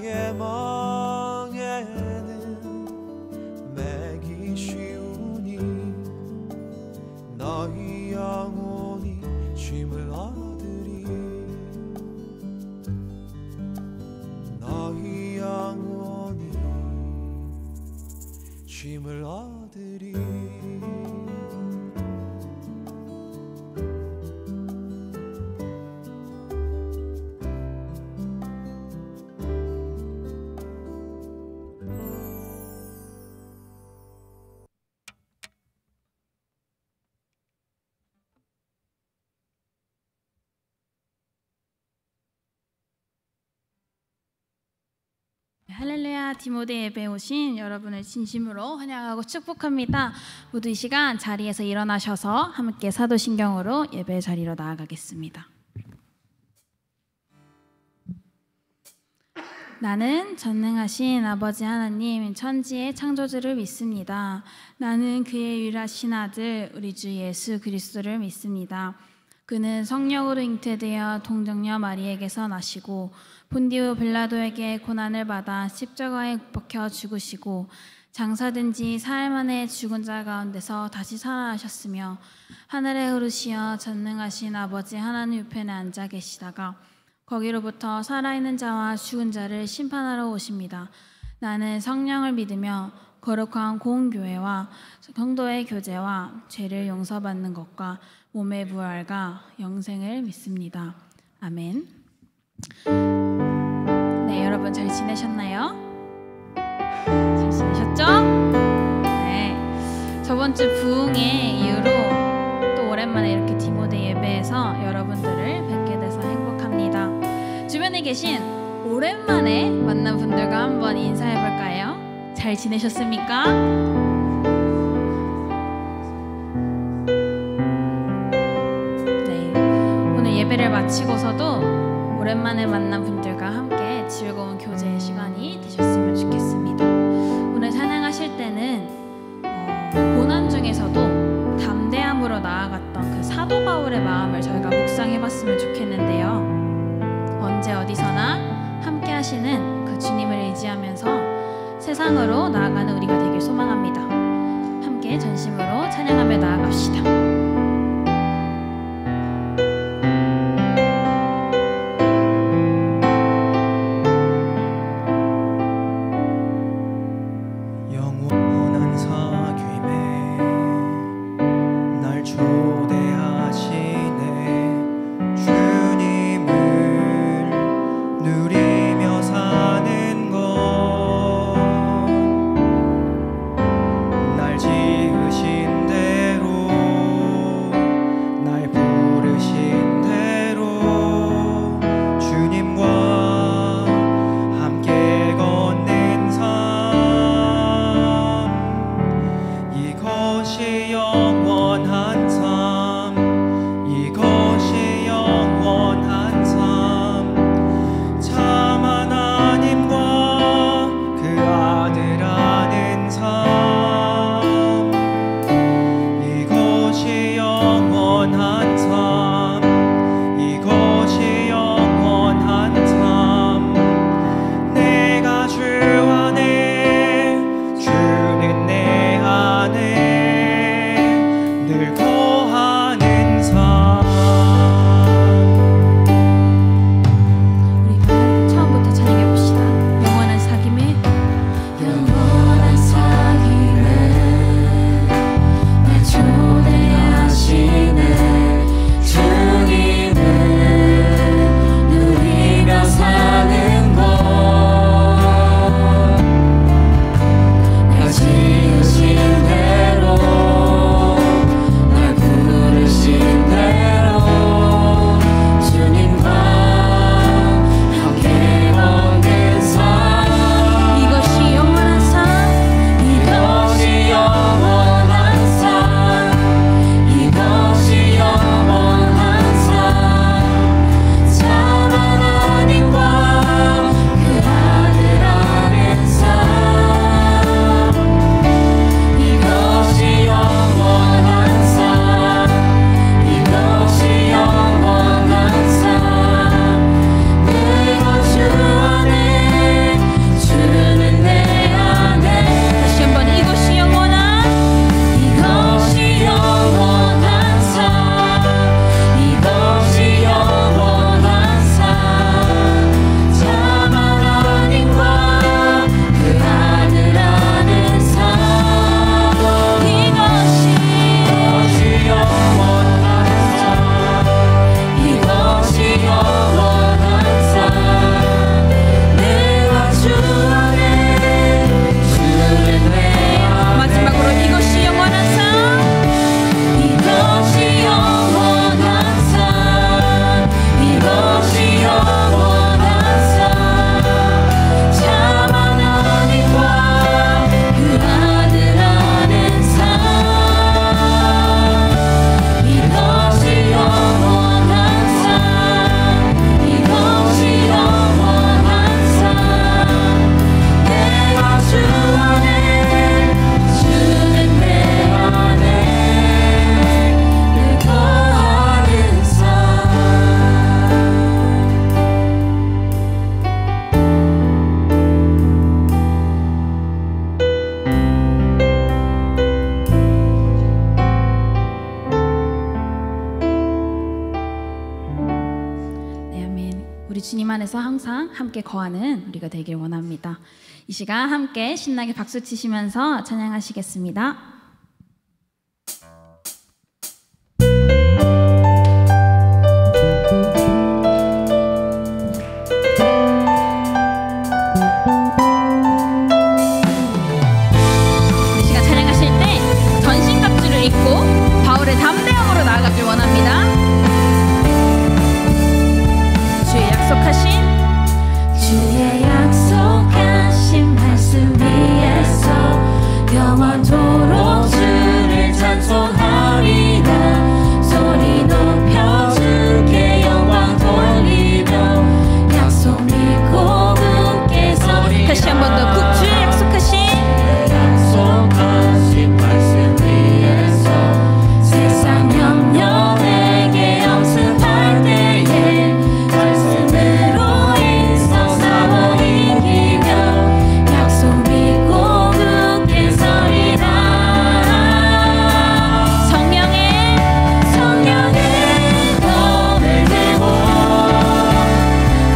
나의 멍에는 매기 쉬우니 너희 영혼이 쉼을 얻으리. 너희 영혼이 쉼을 얻으리. 할렐루야. 디모데 예배에 오신 여러분을 진심으로 환영하고 축복합니다. 모두 이 시간 자리에서 일어나셔서 함께 사도신경으로 예배 자리로 나아가겠습니다. 나는 전능하신 아버지 하나님 천지의 창조주를 믿습니다. 나는 그의 유일하신 아들 우리 주 예수 그리스도를 믿습니다. 그는 성령으로 잉태되어 동정녀 마리에게서 나시고 본디오 빌라도에게 고난을 받아 십자가에 못 박혀 죽으시고 장사된 지 사흘 만에 죽은 자 가운데서 다시 살아나셨으며 하늘에 오르시어 전능하신 아버지 하나님 우편에 앉아 계시다가 거기로부터 살아있는 자와 죽은 자를 심판하러 오십니다. 나는 성령을 믿으며 거룩한 공교회와 성도의 교제와 죄를 용서받는 것과 몸의 부활과 영생을 믿습니다. 아멘. 네, 여러분 잘 지내셨나요? 잘 지내셨죠? 네, 저번 주 부흥의 이후로 또 오랜만에 이렇게 디모데 예배에서 여러분들을 뵙게 돼서 행복합니다. 주변에 계신 오랜만에 만난 분들과 한번 인사해볼까요? 잘 지내셨습니까? 네, 오늘 예배를 마치고서도 오랜만에 만난 분들과 함께 즐거운 교제의 시간이 되셨으면 좋겠습니다. 오늘 찬양하실 때는 고난 중에서도 담대함으로 나아갔던 그 사도 바울의 마음을 저희가 묵상해봤으면 좋겠는데요. 언제 어디서나 함께 하시는 그 주님을 의지하면서 세상으로 나아가는 우리가 되길 소망합니다. 함께 전심으로 찬양하며 나아갑시다. 누리며 사는 것 주님 안에서 항상 함께 거하는 우리가 되길 원합니다. 이 시간 함께 신나게 박수 치시면서 찬양하시겠습니다. 바울의 담대함으로 나아가길 원합니다. 주의 약속하신 말씀 위에서 영원토록 주를 찬송하리라. 소리 높여 주께 영광 돌리며 약속 믿고 굳게 서리라. 다시 한 번 더 주의 약속하신 말씀 위에서 세상 염려에게 엄습할 때에 말씀으로 인성 싸워 이기며 약속 믿고 굳게 서리라. 성령의 검을 들고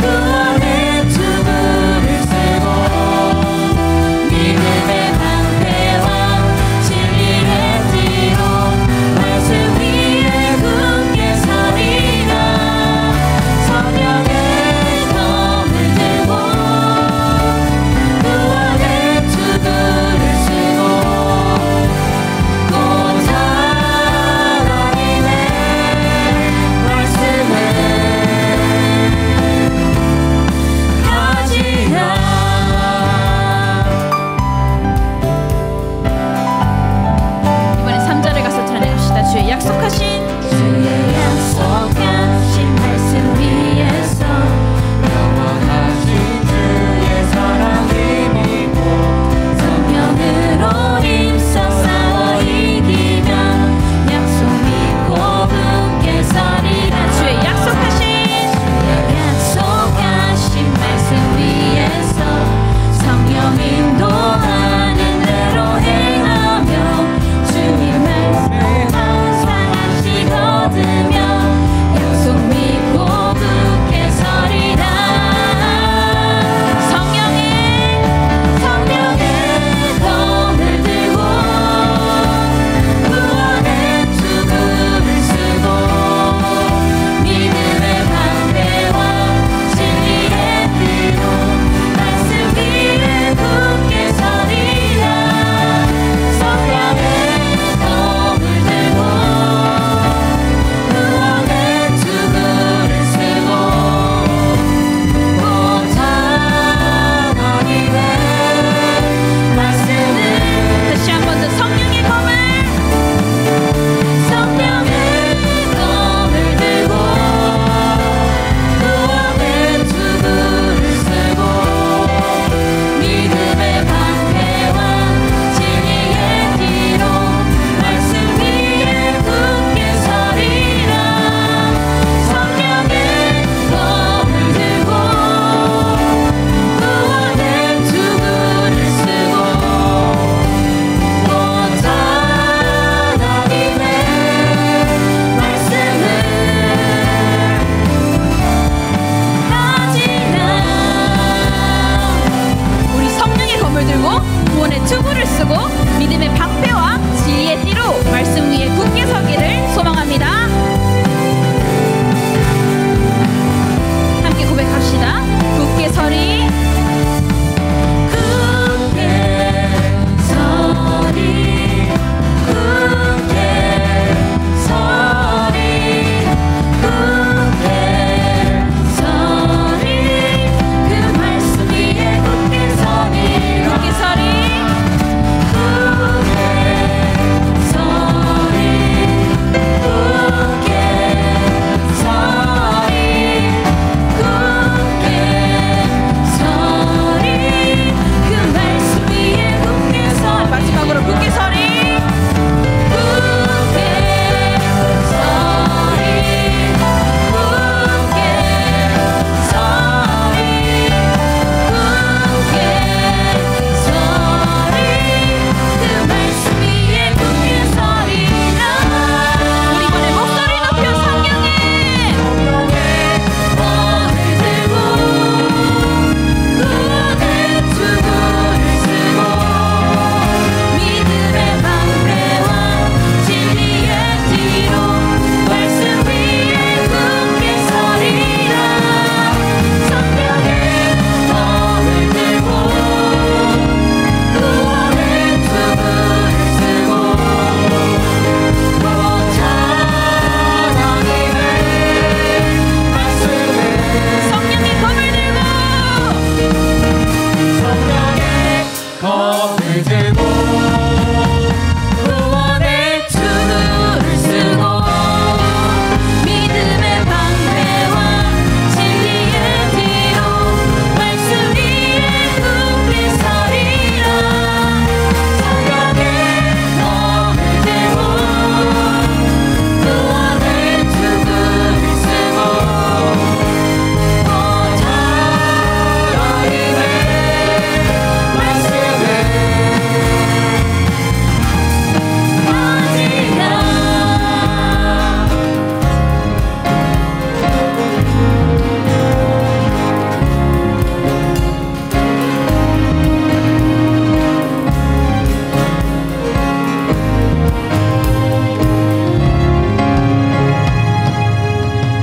구원의 투구를 쓰고 믿음의 방패와 진리의 뒤로 말씀 위에 굳게 서리라. 성령의 검을 들고 구원의 투구를 쓰고 곧 하나님의 말씀을 가지라. 이번엔 3절에 가서 찬양합시다. 주의 약속하신 말씀 위에서 영원하신 주의 사랑이 믿고 성령으로 힘써 싸워 이기며 약속 믿고 굳게 서리라. 주의 약속하신 말씀 위에서 성령 인도하는 대로 행하며 주님 말씀 항상 구원의 줄을 쓰고 믿음의 방패와 진리의 뒤로 말씀 위에 굳게 서리라. 성령의 검을 들고 구원의 줄을 쓰고 보좌로 임해 말씀을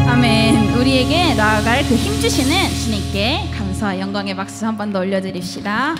아멘. 우리에게 나아갈 그 힘 주시는 주님께 감사와 영광의 박수 한 번 더 올려드립시다.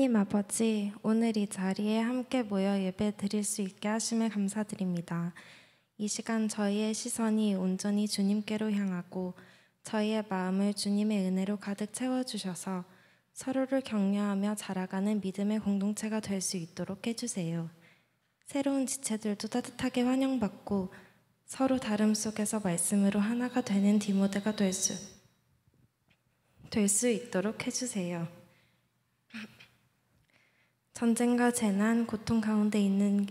하나님 아버지, 오늘 이 자리에 함께 모여 예배 드릴 수 있게 하심에 감사드립니다. 이 시간 저희의 시선이 온전히 주님께로 향하고 저희의 마음을 주님의 은혜로 가득 채워주셔서 서로를 격려하며 자라가는 믿음의 공동체가 될 수 있도록 해주세요. 새로운 지체들도 따뜻하게 환영받고 서로 다름 속에서 말씀으로 하나가 되는 디모데가 될 수 있도록 해주세요. 전쟁과 재난, 고통 가운데 있는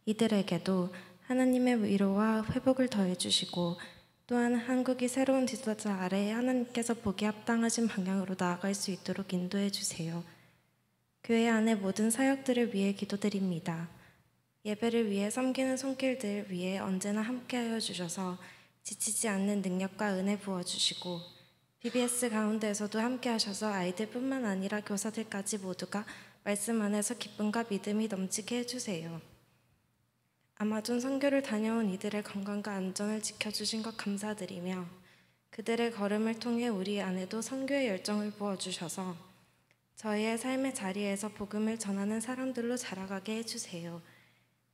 이들에게도 하나님의 위로와 회복을 더해주시고 또한 한국이 새로운 지도자 아래에 하나님께서 보기 합당하신 방향으로 나아갈 수 있도록 인도해 주세요. 교회 안의 모든 사역들을 위해 기도드립니다. 예배를 위해 섬기는 손길들 위해 언제나 함께하여 주셔서 지치지 않는 능력과 은혜 부어주시고 BBS 가운데에서도 함께하셔서 아이들뿐만 아니라 교사들까지 모두가 말씀 안에서 기쁨과 믿음이 넘치게 해주세요. 아마존 선교를 다녀온 이들의 건강과 안전을 지켜주신 것 감사드리며 그들의 걸음을 통해 우리 안에도 선교의 열정을 부어주셔서 저희의 삶의 자리에서 복음을 전하는 사람들로 자라가게 해주세요.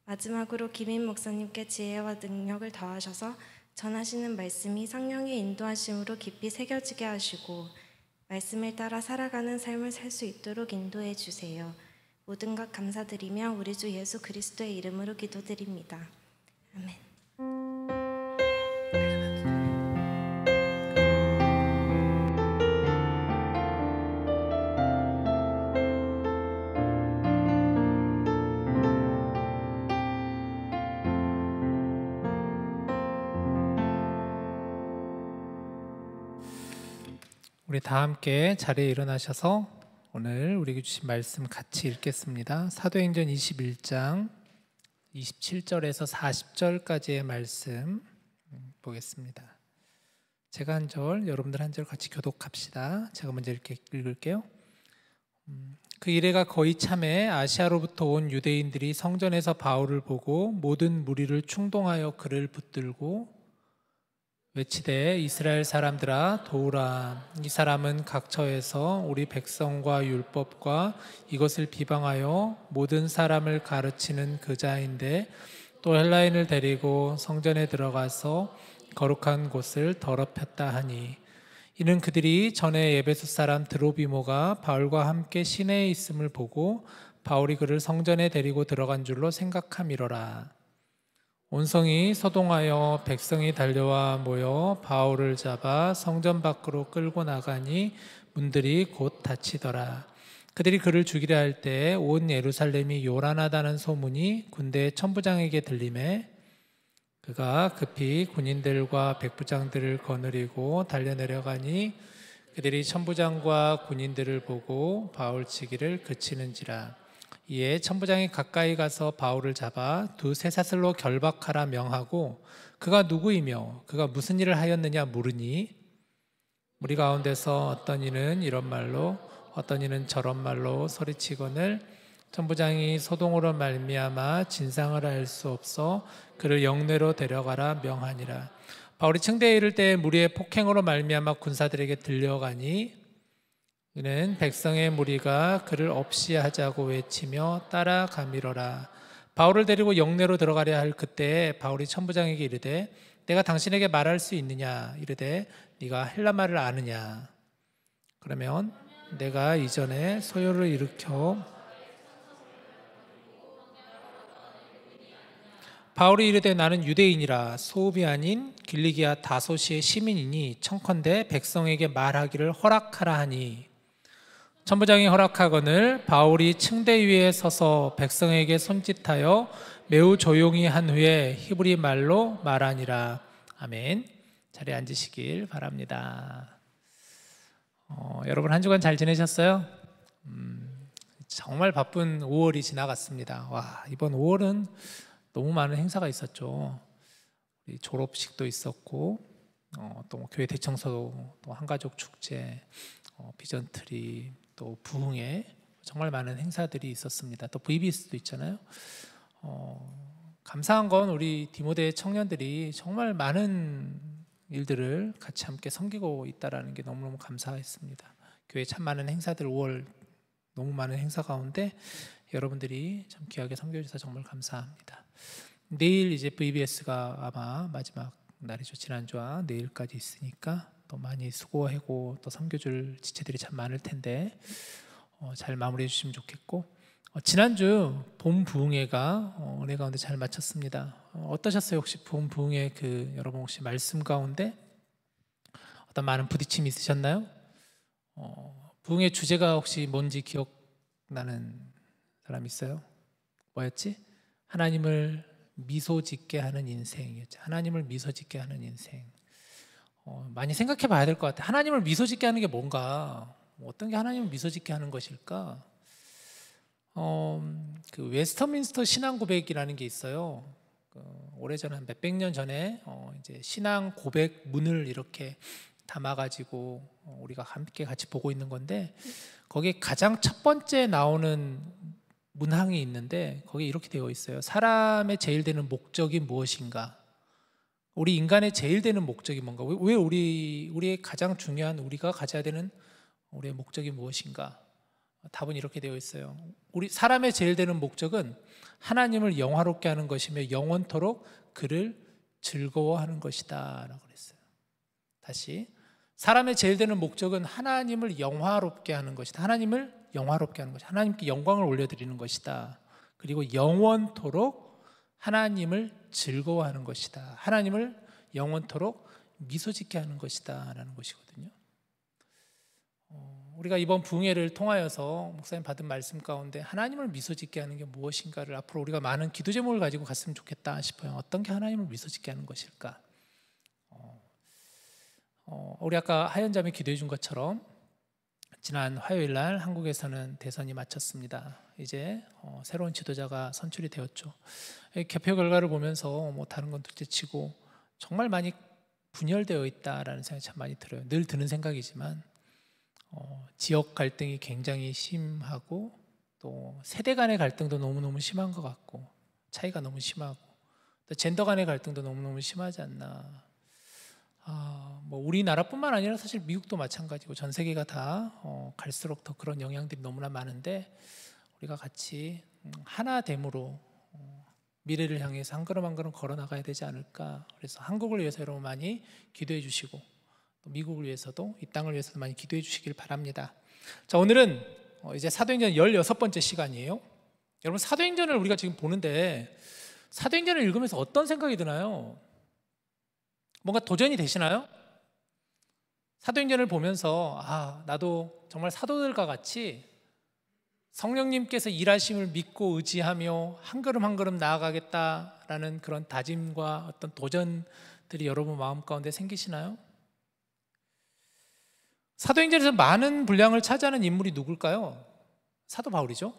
마지막으로 김인 목사님께 지혜와 능력을 더하셔서 전하시는 말씀이 성령의 인도하심으로 깊이 새겨지게 하시고 말씀을 따라 살아가는 삶을 살 수 있도록 인도해 주세요. 모든 것 감사드리며 우리 주 예수 그리스도의 이름으로 기도드립니다. 아멘. 우리 다 함께 자리에 일어나셔서 오늘 우리에게 주신 말씀 같이 읽겠습니다. 사도행전 21장 27절에서 40절까지의 말씀 보겠습니다. 제가 한 절, 여러분들 한 절 같이 교독합시다. 제가 먼저 이렇게 읽을게요. 그 이래가 거의 참에 아시아로부터 온 유대인들이 성전에서 바울을 보고 모든 무리를 충동하여 그를 붙들고 외치되 이스라엘 사람들아 도우라. 이 사람은 각처에서 우리 백성과 율법과 이것을 비방하여 모든 사람을 가르치는 그 자인데 또 헬라인을 데리고 성전에 들어가서 거룩한 곳을 더럽혔다 하니 이는 그들이 전에 에베소 사람 드로비모가 바울과 함께 시내에 있음을 보고 바울이 그를 성전에 데리고 들어간 줄로 생각함이로라. 온 성이 서동하여 백성이 달려와 모여 바울을 잡아 성전 밖으로 끌고 나가니 문들이 곧 닫히더라. 그들이 그를 죽이려 할 때 온 예루살렘이 요란하다는 소문이 군대 천부장에게 들리매 그가 급히 군인들과 백부장들을 거느리고 달려내려가니 그들이 천부장과 군인들을 보고 바울 치기를 그치는지라. 이에 천부장이 가까이 가서 바울을 잡아 두 쇠사슬로 결박하라 명하고 그가 누구이며 그가 무슨 일을 하였느냐 물으니 무리 가운데서 어떤 이는 이런 말로 어떤 이는 저런 말로 소리치거늘 천부장이 소동으로 말미암아 진상을 알 수 없어 그를 영내로 데려가라 명하니라. 바울이 층대에 이를 때 무리의 폭행으로 말미암아 군사들에게 들려가니 이는 백성의 무리가 그를 없이 하자고 외치며 따라가미러라. 바울을 데리고 영내로 들어가려 할 그때에 바울이 천부장에게 이르되 내가 당신에게 말할 수 있느냐 이르되 네가 헬라말을 아느냐. 그러면 내가 이전에 소요를 일으켜 바울이 이르되 나는 유대인이라 소읍이 아닌 길리기아 다소시의 시민이니 청컨대 백성에게 말하기를 허락하라 하니 천부장이 허락하거늘 바울이 층대 위에 서서 백성에게 손짓하여 매우 조용히 한 후에 히브리 말로 말하니라. 아멘. 자리에 앉으시길 바랍니다. 여러분 한 주간 잘 지내셨어요? 정말 바쁜 5월이 지나갔습니다. 와, 이번 5월은 너무 많은 행사가 있었죠. 우리 졸업식도 있었고 또 교회 대청소, 또 한가족 축제, 비전트리, 또 부흥회 정말 많은 행사들이 있었습니다. 또 VBS도 있잖아요. 감사한 건 우리 디모데 청년들이 정말 많은 일들을 같이 함께 섬기고 있다는 게 너무너무 감사했습니다. 교회 참 많은 행사들 5월 너무 많은 행사 가운데 여러분들이 참 귀하게 섬겨주셔서 정말 감사합니다. 내일 이제 VBS가 아마 마지막 날이죠. 지난주와 내일까지 있으니까 또 많이 수고하고 또 섬겨줄 지체들이 참 많을 텐데 잘 마무리해 주시면 좋겠고, 지난주 봄 부흥회가 은혜 가운데 잘 마쳤습니다. 어떠셨어요? 혹시 봄 부흥회 여러분 혹시 말씀 가운데 어떤 많은 부딪힘이 있으셨나요? 부흥회 주제가 혹시 뭔지 기억나는 사람 있어요? 뭐였지? 하나님을 미소 짓게 하는 인생이었죠. 하나님을 미소 짓게 하는 인생. 많이 생각해 봐야 될 것 같아요. 하나님을 미소 짓게 하는 게 뭔가, 어떤 게 하나님을 미소 짓게 하는 것일까? 그 웨스터민스터 신앙 고백이라는 게 있어요. 오래전에 한 몇백 년 전에 이제 신앙 고백 문을 이렇게 담아가지고 우리가 함께 같이 보고 있는 건데, 거기에 가장 첫 번째 나오는 문항이 있는데 거기 이렇게 되어 있어요. 사람의 제일 되는 목적이 무엇인가? 우리 인간의 제일 되는 목적이 뭔가? 왜 우리의 가장 중요한, 우리가 가져야 되는 우리의 목적이 무엇인가? 답은 이렇게 되어 있어요. 우리 사람의 제일 되는 목적은 하나님을 영화롭게 하는 것이며 영원토록 그를 즐거워하는 것이다 라고 그랬어요. 다시, 사람의 제일 되는 목적은 하나님을 영화롭게 하는 것이다. 하나님을 영화롭게 하는 것이다. 하나님께 영광을 올려드리는 것이다. 그리고 영원토록 하나님을 즐거워하는 것이다. 하나님을 영원토록 미소짓게 하는 것이다 라는 것이거든요. 우리가 이번 부흥회를 통하여서 목사님 받은 말씀 가운데 하나님을 미소짓게 하는 게 무엇인가를 앞으로 우리가 많은 기도 제목을 가지고 갔으면 좋겠다 싶어요. 어떤 게 하나님을 미소짓게 하는 것일까? 우리 아까 하연자매 기도해 준 것처럼 지난 화요일 날 한국에서는 대선이 마쳤습니다. 이제 새로운 지도자가 선출이 되었죠. 개표 결과를 보면서 다른 건 둘째치고 정말 많이 분열되어 있다라는 생각이 참 많이 들어요. 늘 드는 생각이지만 지역 갈등이 굉장히 심하고 또 세대 간의 갈등도 너무너무 심한 것 같고 차이가 너무 심하고 또 젠더 간의 갈등도 너무너무 심하지 않나. 우리나라뿐만 아니라 사실 미국도 마찬가지고 전 세계가 다 갈수록 더 그런 영향들이 너무나 많은데 우리가 같이 하나됨으로 미래를 향해서 한 걸음 한 걸음 걸어 나가야 되지 않을까. 그래서 한국을 위해서 여러분 많이 기도해 주시고 또 미국을 위해서도 이 땅을 위해서도 많이 기도해 주시길 바랍니다. 자, 오늘은 이제 사도행전 16번째 시간이에요. 여러분, 사도행전을 우리가 지금 보는데 사도행전을 읽으면서 어떤 생각이 드나요? 뭔가 도전이 되시나요? 사도행전을 보면서 나도 정말 사도들과 같이 성령님께서 일하심을 믿고 의지하며 한 걸음 한 걸음 나아가겠다라는 그런 다짐과 어떤 도전들이 여러분 마음 가운데 생기시나요? 사도행전에서 많은 분량을 차지하는 인물이 누굴까요? 사도 바울이죠.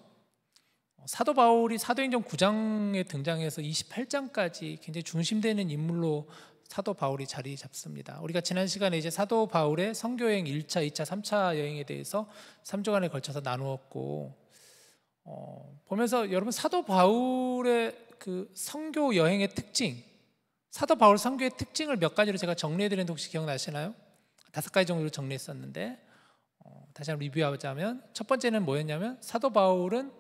사도 바울이 사도행전 9장에 등장해서 28장까지 굉장히 중심되는 인물로 사도 바울이 자리 잡습니다. 우리가 지난 시간에 이제 사도 바울의 선교여행 1차, 2차, 3차 여행에 대해서 3주간에 걸쳐서 나누었고, 보면서 여러분 사도 바울의 그 선교 여행의 특징, 사도 바울 선교의 특징을 몇 가지로 제가 정리해드렸는데 혹시 기억나시나요? 5가지 정도로 정리했었는데 다시 한번 리뷰하자면, 첫 번째는 뭐였냐면 사도 바울은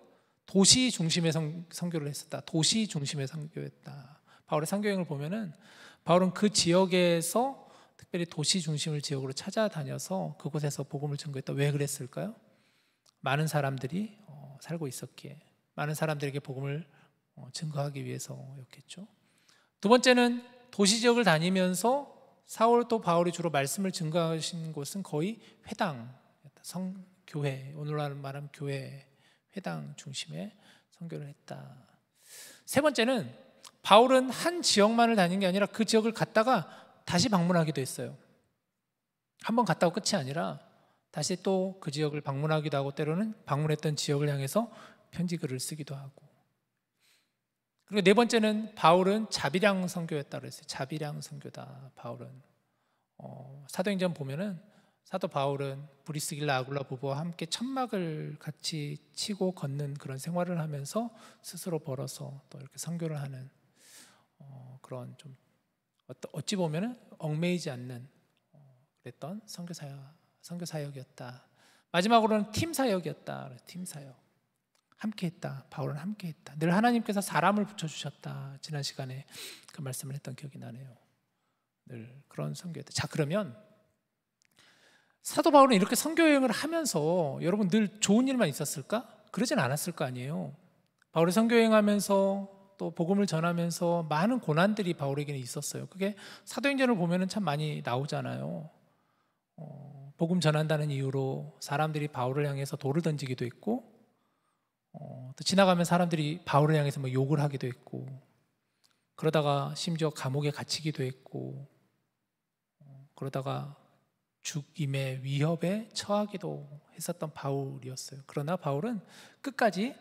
도시 중심의 선교를 했었다. 도시 중심의 선교였다. 바울의 선교여행을 보면은 바울은 그 지역에서 특별히 도시 중심을 지역으로 찾아다녀서 그곳에서 복음을 전거했다. 왜 그랬을까요? 많은 사람들이 살고 있었기에, 많은 사람들에게 복음을 증거하기 위해서였겠죠. 두 번째는 도시 지역을 다니면서 사울 또 바울이 주로 말씀을 증거하신 곳은 거의 회당이었다. 성교회, 오늘날 말하면 교회, 회당 중심의 선교를 했다. 세 번째는 바울은 한 지역만을 다닌 게 아니라 그 지역을 갔다가 다시 방문하기도 했어요. 한번 갔다 오고 끝이 아니라 다시 또 그 지역을 방문하기도 하고 때로는 방문했던 지역을 향해서 편지글을 쓰기도 하고. 그리고 네 번째는 바울은 자비량 선교였다고 그랬어요. 자비량 선교다. 바울은 사도행전 보면은 사도 바울은 브리스길라 아굴라 부부와 함께 천막을 같이 치고 걷는 그런 생활을 하면서 스스로 벌어서 또 이렇게 선교를 하는 그런 좀 어찌 보면은 얽매이지 않는 그랬던 선교 사역이었다. 마지막으로는 팀 사역이었다. 팀 사역. 함께했다. 바울은 함께했다. 늘 하나님께서 사람을 붙여주셨다. 지난 시간에 그 말씀을 했던 기억이 나네요. 늘 그런 선교였다. 자, 그러면 사도 바울은 이렇게 선교 여행을 하면서 여러분 늘 좋은 일만 있었을까? 그러진 않았을 거 아니에요. 바울이 선교 여행하면서 또 복음을 전하면서 많은 고난들이 바울에게는 있었어요. 그게 사도행전을 보면은 참 많이 나오잖아요. 복음 전한다는 이유로 사람들이 바울을 향해서 돌을 던지기도 했고, 또 지나가면 사람들이 바울을 향해서 뭐 욕을 하기도 했고, 그러다가 심지어 감옥에 갇히기도 했고, 그러다가 죽임의 위협에 처하기도 했었던 바울이었어요. 그러나 바울은 끝까지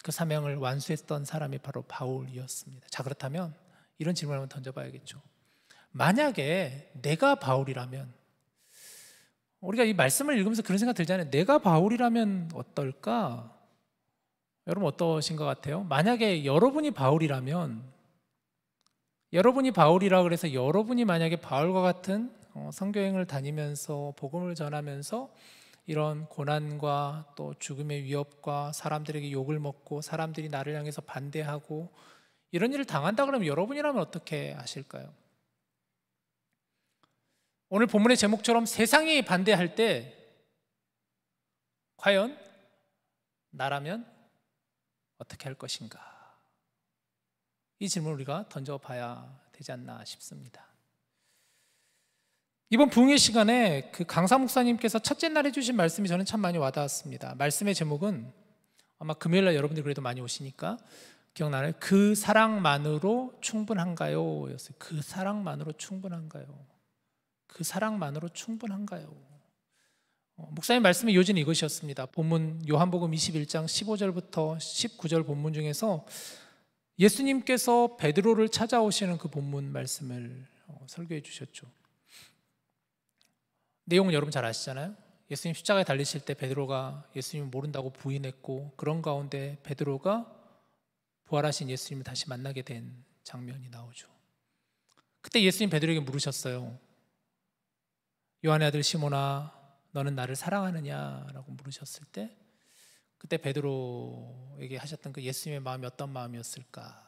그 사명을 완수했던 사람이 바로 바울이었습니다. 자, 그렇다면 이런 질문을 한번 던져봐야겠죠. 만약에 내가 바울이라면, 우리가 이 말씀을 읽으면서 그런 생각 들잖아요. 내가 바울이라면 어떨까? 여러분 어떠신 것 같아요? 만약에 여러분이 바울이라면, 여러분이 바울이라 그래서 여러분이 만약에 바울과 같은 선교행을 다니면서 복음을 전하면서 이런 고난과 또 죽음의 위협과 사람들에게 욕을 먹고 사람들이 나를 향해서 반대하고 이런 일을 당한다 그러면 여러분이라면 어떻게 하실까요? 오늘 본문의 제목처럼 세상이 반대할 때 과연 나라면 어떻게 할 것인가? 이 질문을 우리가 던져봐야 되지 않나 싶습니다. 이번 부흥의 시간에 그 강사 목사님께서 첫째 날 해주신 말씀이 저는 참 많이 와닿았습니다. 말씀의 제목은 아마 금요일날 여러분들이 그래도 많이 오시니까 기억나나요? 그 사랑만으로 충분한가요? 였어요. 그 사랑만으로 충분한가요? 그 사랑만으로 충분한가요? 목사님 말씀의 요지는 이것이었습니다. 본문 요한복음 21장 15절부터 19절 본문 중에서 예수님께서 베드로를 찾아오시는 그 본문 말씀을 설교해 주셨죠. 내용은 여러분 잘 아시잖아요. 예수님 십자가에 달리실 때 베드로가 예수님을 모른다고 부인했고, 그런 가운데 베드로가 부활하신 예수님을 다시 만나게 된 장면이 나오죠. 그때 예수님 베드로에게 물으셨어요. 요한의 아들 시몬아, 너는 나를 사랑하느냐라고 물으셨을 때 그때 베드로에게 하셨던 그 예수님의 마음이 어떤 마음이었을까?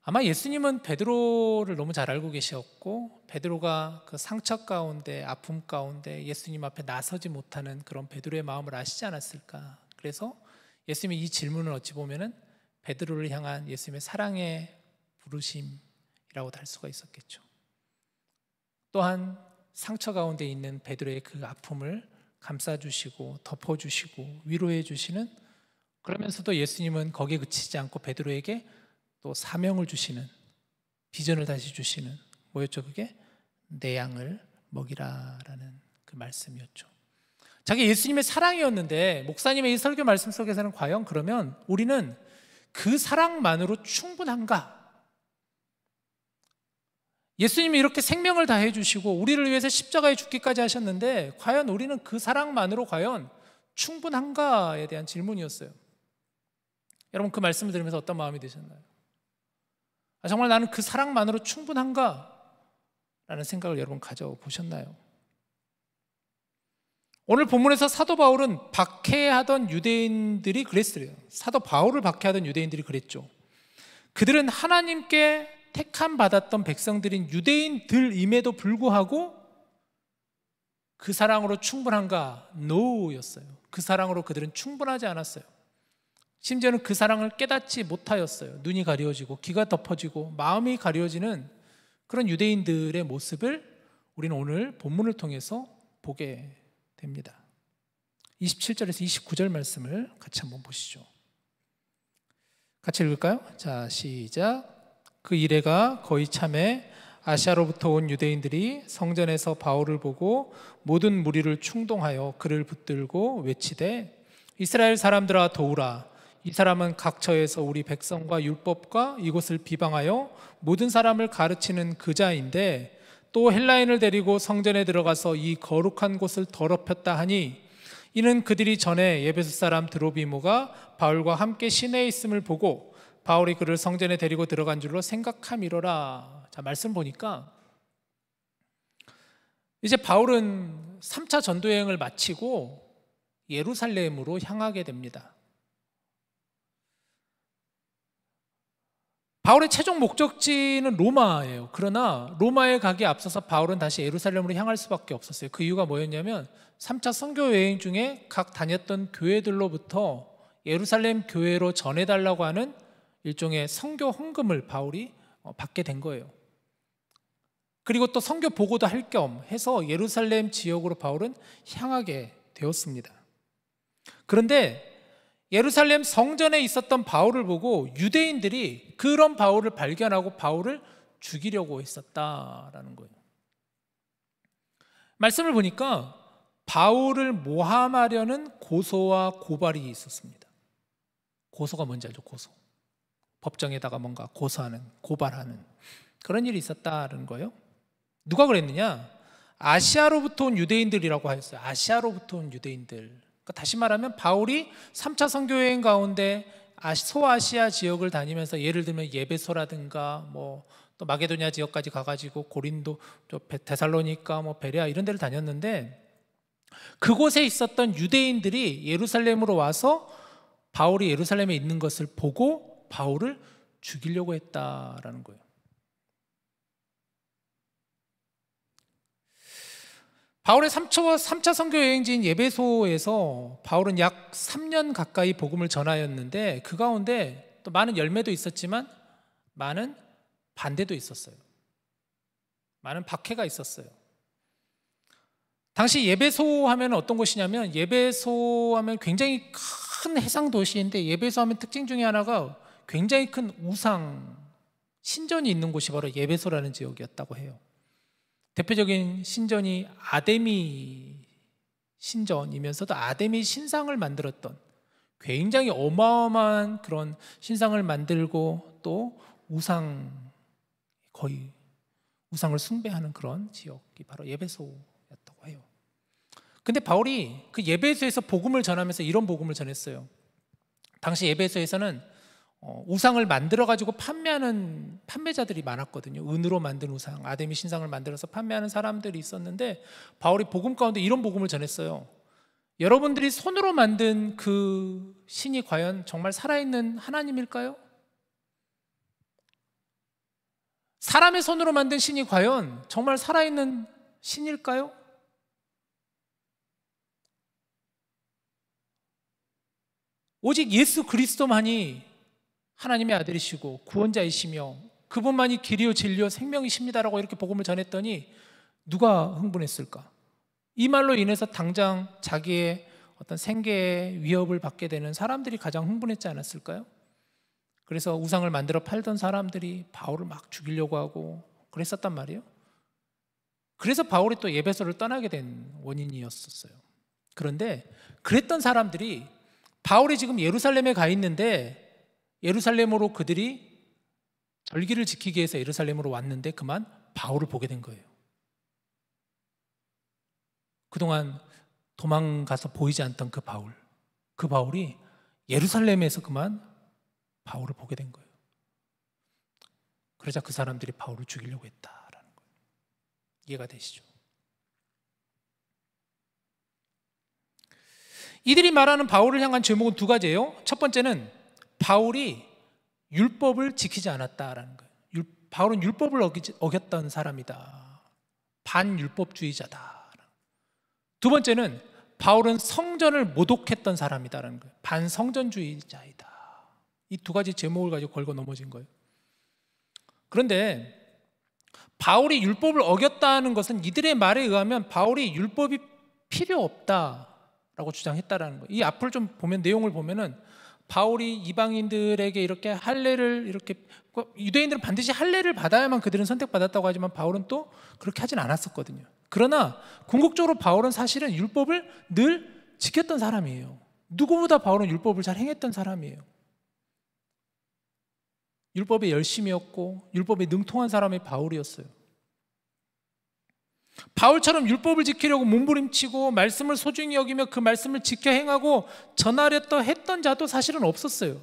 아마 예수님은 베드로를 너무 잘 알고 계셨고, 베드로가 그 상처 가운데, 아픔 가운데 예수님 앞에 나서지 못하는 그런 베드로의 마음을 아시지 않았을까? 그래서 예수님의 이 질문을 어찌 보면은 베드로를 향한 예수님의 사랑의 부르심이라고 할 수가 있었겠죠. 또한 상처 가운데 있는 베드로의 그 아픔을 감싸주시고 덮어주시고 위로해 주시는, 그러면서도 예수님은 거기에 그치지 않고 베드로에게 또 사명을 주시는, 비전을 다시 주시는, 뭐였죠 그게? 내 양을 먹이라라는 그 말씀이었죠. 자기 예수님의 사랑이었는데 목사님의 이 설교 말씀 속에서는 과연 그러면 우리는 그 사랑만으로 충분한가? 예수님이 이렇게 생명을 다해 주시고 우리를 위해서 십자가에 죽기까지 하셨는데 과연 우리는 그 사랑만으로 과연 충분한가에 대한 질문이었어요. 여러분 그 말씀을 들으면서 어떤 마음이 드셨나요? 정말 나는 그 사랑만으로 충분한가? 라는 생각을 여러분 가져보셨나요? 오늘 본문에서 사도 바울은 박해하던 유대인들이 그랬어요. 사도 바울을 박해하던 유대인들이 그랬죠. 그들은 하나님께 택함 받았던 백성들인 유대인들임에도 불구하고 그 사랑으로 충분한가? NO였어요. 그 사랑으로 그들은 충분하지 않았어요. 심지어는 그 사랑을 깨닫지 못하였어요. 눈이 가려지고 귀가 덮어지고 마음이 가려지는 그런 유대인들의 모습을 우리는 오늘 본문을 통해서 보게 됩니다. 27절에서 29절 말씀을 같이 한번 보시죠. 같이 읽을까요? 자, 시작. 그 이래가 거의 참에 아시아로부터 온 유대인들이 성전에서 바울을 보고 모든 무리를 충동하여 그를 붙들고 외치되 이스라엘 사람들아 도우라. 이 사람은 각처에서 우리 백성과 율법과 이곳을 비방하여 모든 사람을 가르치는 그자인데 또 헬라인을 데리고 성전에 들어가서 이 거룩한 곳을 더럽혔다 하니 이는 그들이 전에 에베소 사람 드로비모가 바울과 함께 시내에 있음을 보고 바울이 그를 성전에 데리고 들어간 줄로 생각함이로라. 자, 말씀 보니까 이제 바울은 3차 전도여행을 마치고 예루살렘으로 향하게 됩니다. 바울의 최종 목적지는 로마예요. 그러나 로마에 가기에 앞서서 바울은 다시 예루살렘으로 향할 수밖에 없었어요. 그 이유가 뭐였냐면 3차 선교 여행 중에 각 다녔던 교회들로부터 예루살렘 교회로 전해달라고 하는 일종의 선교 헌금을 바울이 받게 된 거예요. 그리고 또 선교 보고도 할 겸 해서 예루살렘 지역으로 바울은 향하게 되었습니다. 그런데 예루살렘 성전에 있었던 바울을 보고 유대인들이 그런 바울을 발견하고 바울을 죽이려고 했었다라는 거예요. 말씀을 보니까 바울을 모함하려는 고소와 고발이 있었습니다. 고소가 뭔지 알죠? 고소. 법정에다가 뭔가 고소하는, 고발하는 그런 일이 있었다는 거예요. 누가 그랬느냐? 아시아로부터 온 유대인들이라고 하였어요. 아시아로부터 온 유대인들. 그러니까 다시 말하면 바울이 3차 선교여행 가운데 소아시아 지역을 다니면서 예를 들면 예베소라든가 또 마게도냐 지역까지 가가지고 고린도, 데살로니가, 베레아 이런 데를 다녔는데 그곳에 있었던 유대인들이 예루살렘으로 와서 바울이 예루살렘에 있는 것을 보고 바울을 죽이려고 했다라는 거예요. 바울의 3차 선교 여행지인 예배소에서 바울은 약 3년 가까이 복음을 전하였는데 그 가운데 또 많은 열매도 있었지만 많은 반대도 있었어요. 많은 박해가 있었어요. 당시 예배소 하면 어떤 곳이냐면 예배소 하면 굉장히 큰 해상 도시인데 예배소 하면 특징 중에 하나가 굉장히 큰 우상 신전이 있는 곳이 바로 예배소라는 지역이었다고 해요. 대표적인 신전이 아데미 신전이면서도 아데미 신상을 만들었던 굉장히 어마어마한 그런 신상을 만들고 또 거의 우상을 숭배하는 그런 지역이 바로 예배소였다고 해요. 근데 바울이 그 예배소에서 복음을 전하면서 이런 복음을 전했어요. 당시 예배소에서는 우상을 만들어 가지고 판매하는 판매자들이 많았거든요. 은으로 만든 우상, 아데미 신상을 만들어서 판매하는 사람들이 있었는데 바울이 복음 가운데 이런 복음을 전했어요. 여러분들이 손으로 만든 그 신이 과연 정말 살아있는 하나님일까요? 사람의 손으로 만든 신이 과연 정말 살아있는 신일까요? 오직 예수 그리스도만이 하나님의 아들이시고 구원자이시며 그분만이 길이요 진리요 생명이십니다라고 이렇게 복음을 전했더니 누가 흥분했을까? 이 말로 인해서 당장 자기의 어떤 생계에 위협을 받게 되는 사람들이 가장 흥분했지 않았을까요? 그래서 우상을 만들어 팔던 사람들이 바울을 막 죽이려고 하고 그랬었단 말이에요. 그래서 바울이 또 예배소를 떠나게 된 원인이었었어요. 그런데 그랬던 사람들이 바울이 지금 예루살렘에 가 있는데 예루살렘으로 그들이 절기를 지키기 위해서 예루살렘으로 왔는데 그만 바울을 보게 된 거예요. 그동안 도망가서 보이지 않던 그 바울이 예루살렘에서 그만 바울을 보게 된 거예요. 그러자 그 사람들이 바울을 죽이려고 했다라는 거예요. 이해가 되시죠? 이들이 말하는 바울을 향한 제목은 두 가지예요. 첫 번째는 바울이 율법을 지키지 않았다라는 거예요. 바울은 율법을 어겼던 사람이다. 반율법주의자다. 두 번째는 바울은 성전을 모독했던 사람이다라는 거예요. 반성전주의자이다. 이 두 가지 제목을 가지고 걸고 넘어진 거예요. 그런데 바울이 율법을 어겼다는 것은 이들의 말에 의하면 바울이 율법이 필요 없다라고 주장했다라는 거예요. 이 앞을 좀 보면 내용을 보면은 바울이 이방인들에게 이렇게 할례를 유대인들은 반드시 할례를 받아야만 그들은 선택받았다고 하지만 바울은 또 그렇게 하진 않았었거든요. 그러나 궁극적으로 바울은 사실은 율법을 늘 지켰던 사람이에요. 누구보다 바울은 율법을 잘 행했던 사람이에요. 율법에 열심이었고 율법에 능통한 사람이 바울이었어요. 바울처럼 율법을 지키려고 몸부림치고 말씀을 소중히 여기며 그 말씀을 지켜 행하고 전하려 했던 자도 사실은 없었어요.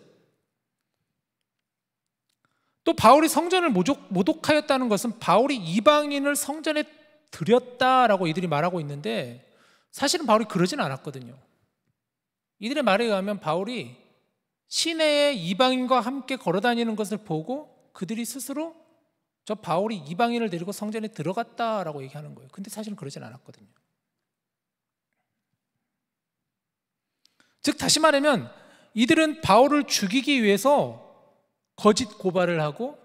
또 바울이 성전을 모독하였다는 것은 바울이 이방인을 성전에 들였다라고 이들이 말하고 있는데 사실은 바울이 그러진 않았거든요. 이들의 말에 의하면 바울이 시내에 이방인과 함께 걸어다니는 것을 보고 그들이 스스로 저 바울이 이방인을 데리고 성전에 들어갔다라고 얘기하는 거예요. 근데 사실은 그러진 않았거든요. 즉 다시 말하면 이들은 바울을 죽이기 위해서 거짓 고발을 하고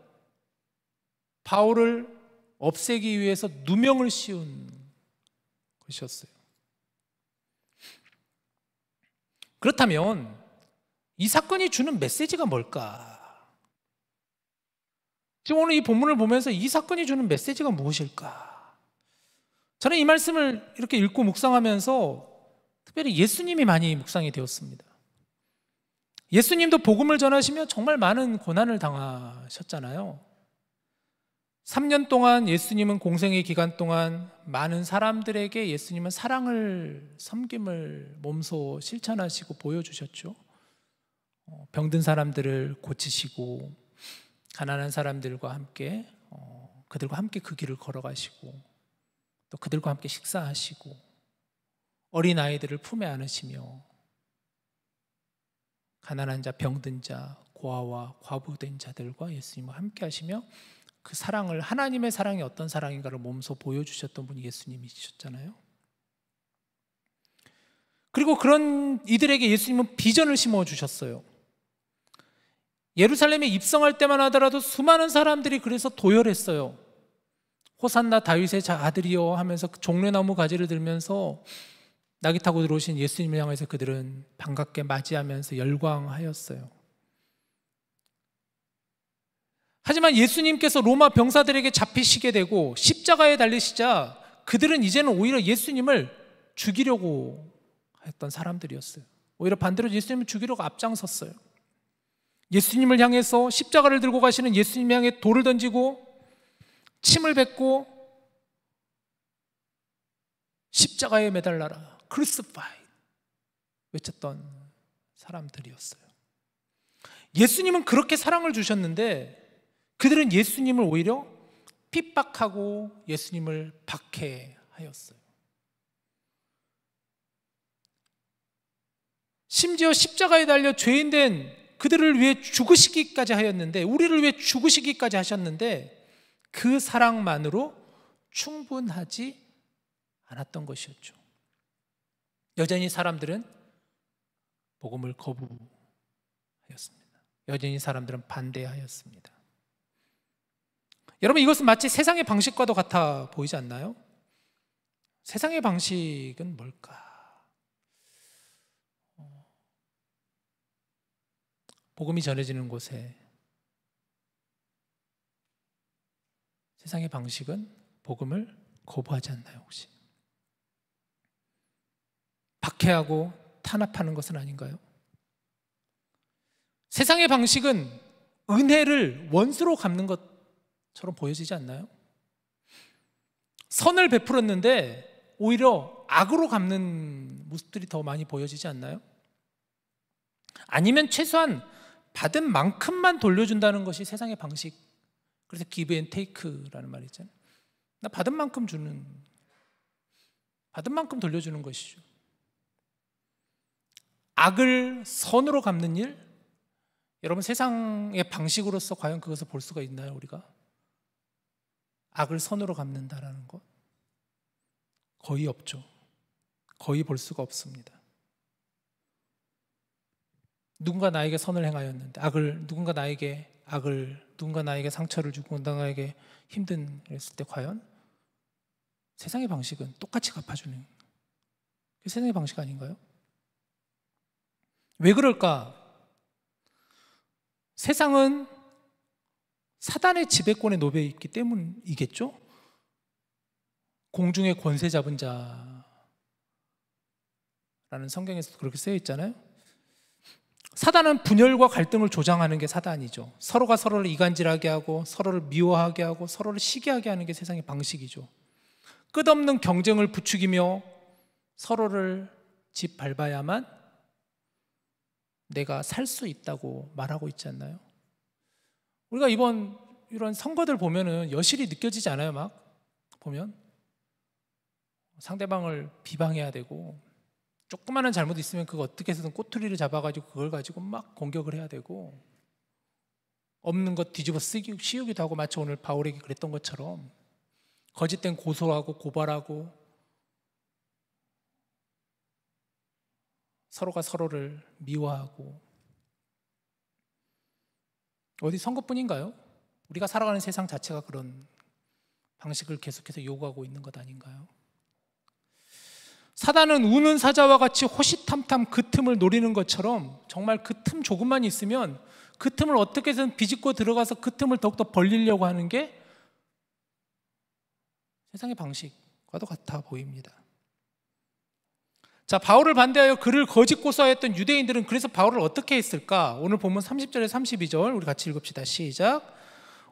바울을 없애기 위해서 누명을 씌운 것이었어요. 그렇다면 이 사건이 주는 메시지가 뭘까? 지금 오늘 이 본문을 보면서 이 사건이 주는 메시지가 무엇일까? 저는 이 말씀을 이렇게 읽고 묵상하면서 특별히 예수님이 많이 묵상이 되었습니다. 예수님도 복음을 전하시며 정말 많은 고난을 당하셨잖아요. 3년 동안 예수님은 공생의 기간 동안 많은 사람들에게 예수님은 사랑을, 섬김을 몸소 실천하시고 보여주셨죠. 병든 사람들을 고치시고 가난한 사람들과 함께 그들과 함께 그 길을 걸어가시고 또 그들과 함께 식사하시고 어린 아이들을 품에 안으시며 가난한 자, 병든 자, 고아와 과부된 자들과 예수님과 함께 하시며 그 사랑을, 하나님의 사랑이 어떤 사랑인가를 몸소 보여주셨던 분이 예수님이셨잖아요. 그리고 그런 이들에게 예수님은 비전을 심어주셨어요. 예루살렘에 입성할 때만 하더라도 수많은 사람들이 그래서 도열했어요. 호산나 다윗의 아들이여 하면서 종려나무 가지를 들면서 나귀 타고 들어오신 예수님을 향해서 그들은 반갑게 맞이하면서 열광하였어요. 하지만 예수님께서 로마 병사들에게 잡히시게 되고 십자가에 달리시자 그들은 이제는 오히려 예수님을 죽이려고 했던 사람들이었어요. 오히려 반대로 예수님을 죽이려고 앞장섰어요. 예수님을 향해서 십자가를 들고 가시는 예수님 향해 돌을 던지고 침을 뱉고 십자가에 매달라라, crucify 외쳤던 사람들이었어요. 예수님은 그렇게 사랑을 주셨는데 그들은 예수님을 오히려 핍박하고 예수님을 박해하였어요. 심지어 십자가에 달려 죄인된 그들을 위해 죽으시기까지 하였는데, 우리를 위해 죽으시기까지 하셨는데 그 사랑만으로 충분하지 않았던 것이었죠. 여전히 사람들은 복음을 거부하였습니다. 여전히 사람들은 반대하였습니다. 여러분, 이것은 마치 세상의 방식과도 같아 보이지 않나요? 세상의 방식은 뭘까? 복음이 전해지는 곳에 세상의 방식은 복음을 거부하지 않나요, 혹시? 박해하고 탄압하는 것은 아닌가요? 세상의 방식은 은혜를 원수로 갚는 것처럼 보여지지 않나요? 선을 베풀었는데 오히려 악으로 갚는 모습들이 더 많이 보여지지 않나요? 아니면 최소한 받은 만큼만 돌려준다는 것이 세상의 방식. 그래서 give and take라는 말이 있잖아요. 나 받은 만큼 주는, 받은 만큼 돌려주는 것이죠. 악을 선으로 갚는 일, 여러분 세상의 방식으로서 과연 그것을 볼 수가 있나요, 우리가? 악을 선으로 갚는다라는 것 거의 없죠. 거의 볼 수가 없습니다. 누군가 나에게 선을 행하였는데 누군가 나에게 상처를 주고 누군가 나에게 힘든 했을 때 과연 세상의 방식은 똑같이 갚아주는 그게 세상의 방식 아닌가요? 왜 그럴까? 세상은 사단의 지배권에 놓여 있기 때문이겠죠? 공중의 권세 잡은 자라는 성경에서 그렇게 쓰여 있잖아요. 사단은 분열과 갈등을 조장하는 게 사단이죠. 서로가 서로를 이간질하게 하고 서로를 미워하게 하고 서로를 시기하게 하는 게 세상의 방식이죠. 끝없는 경쟁을 부추기며 서로를 짓밟아야만 내가 살 수 있다고 말하고 있지 않나요? 우리가 이번 이런 선거들 보면은 여실히 느껴지지 않아요? 막 보면 상대방을 비방해야 되고 조그마한 잘못 있으면 그거 어떻게 해서든 꼬투리를 잡아가지고 그걸 가지고 막 공격을 해야 되고, 없는 것 뒤집어 씌우기도 하고, 마치 오늘 바울에게 그랬던 것처럼 거짓된 고소하고 고발하고 서로가 서로를 미워하고. 어디 선거뿐인가요? 우리가 살아가는 세상 자체가 그런 방식을 계속해서 요구하고 있는 것 아닌가요? 사단은 우는 사자와 같이 호시탐탐 그 틈을 노리는 것처럼 정말 그 틈 조금만 있으면 그 틈을 어떻게 해서든 비집고 들어가서 그 틈을 더욱더 벌리려고 하는 게 세상의 방식과도 같아 보입니다. 자, 바울을 반대하여 그를 거짓 고소하였던 유대인들은 그래서 바울을 어떻게 했을까? 오늘 본문 30절에 32절 우리 같이 읽읍시다. 시작.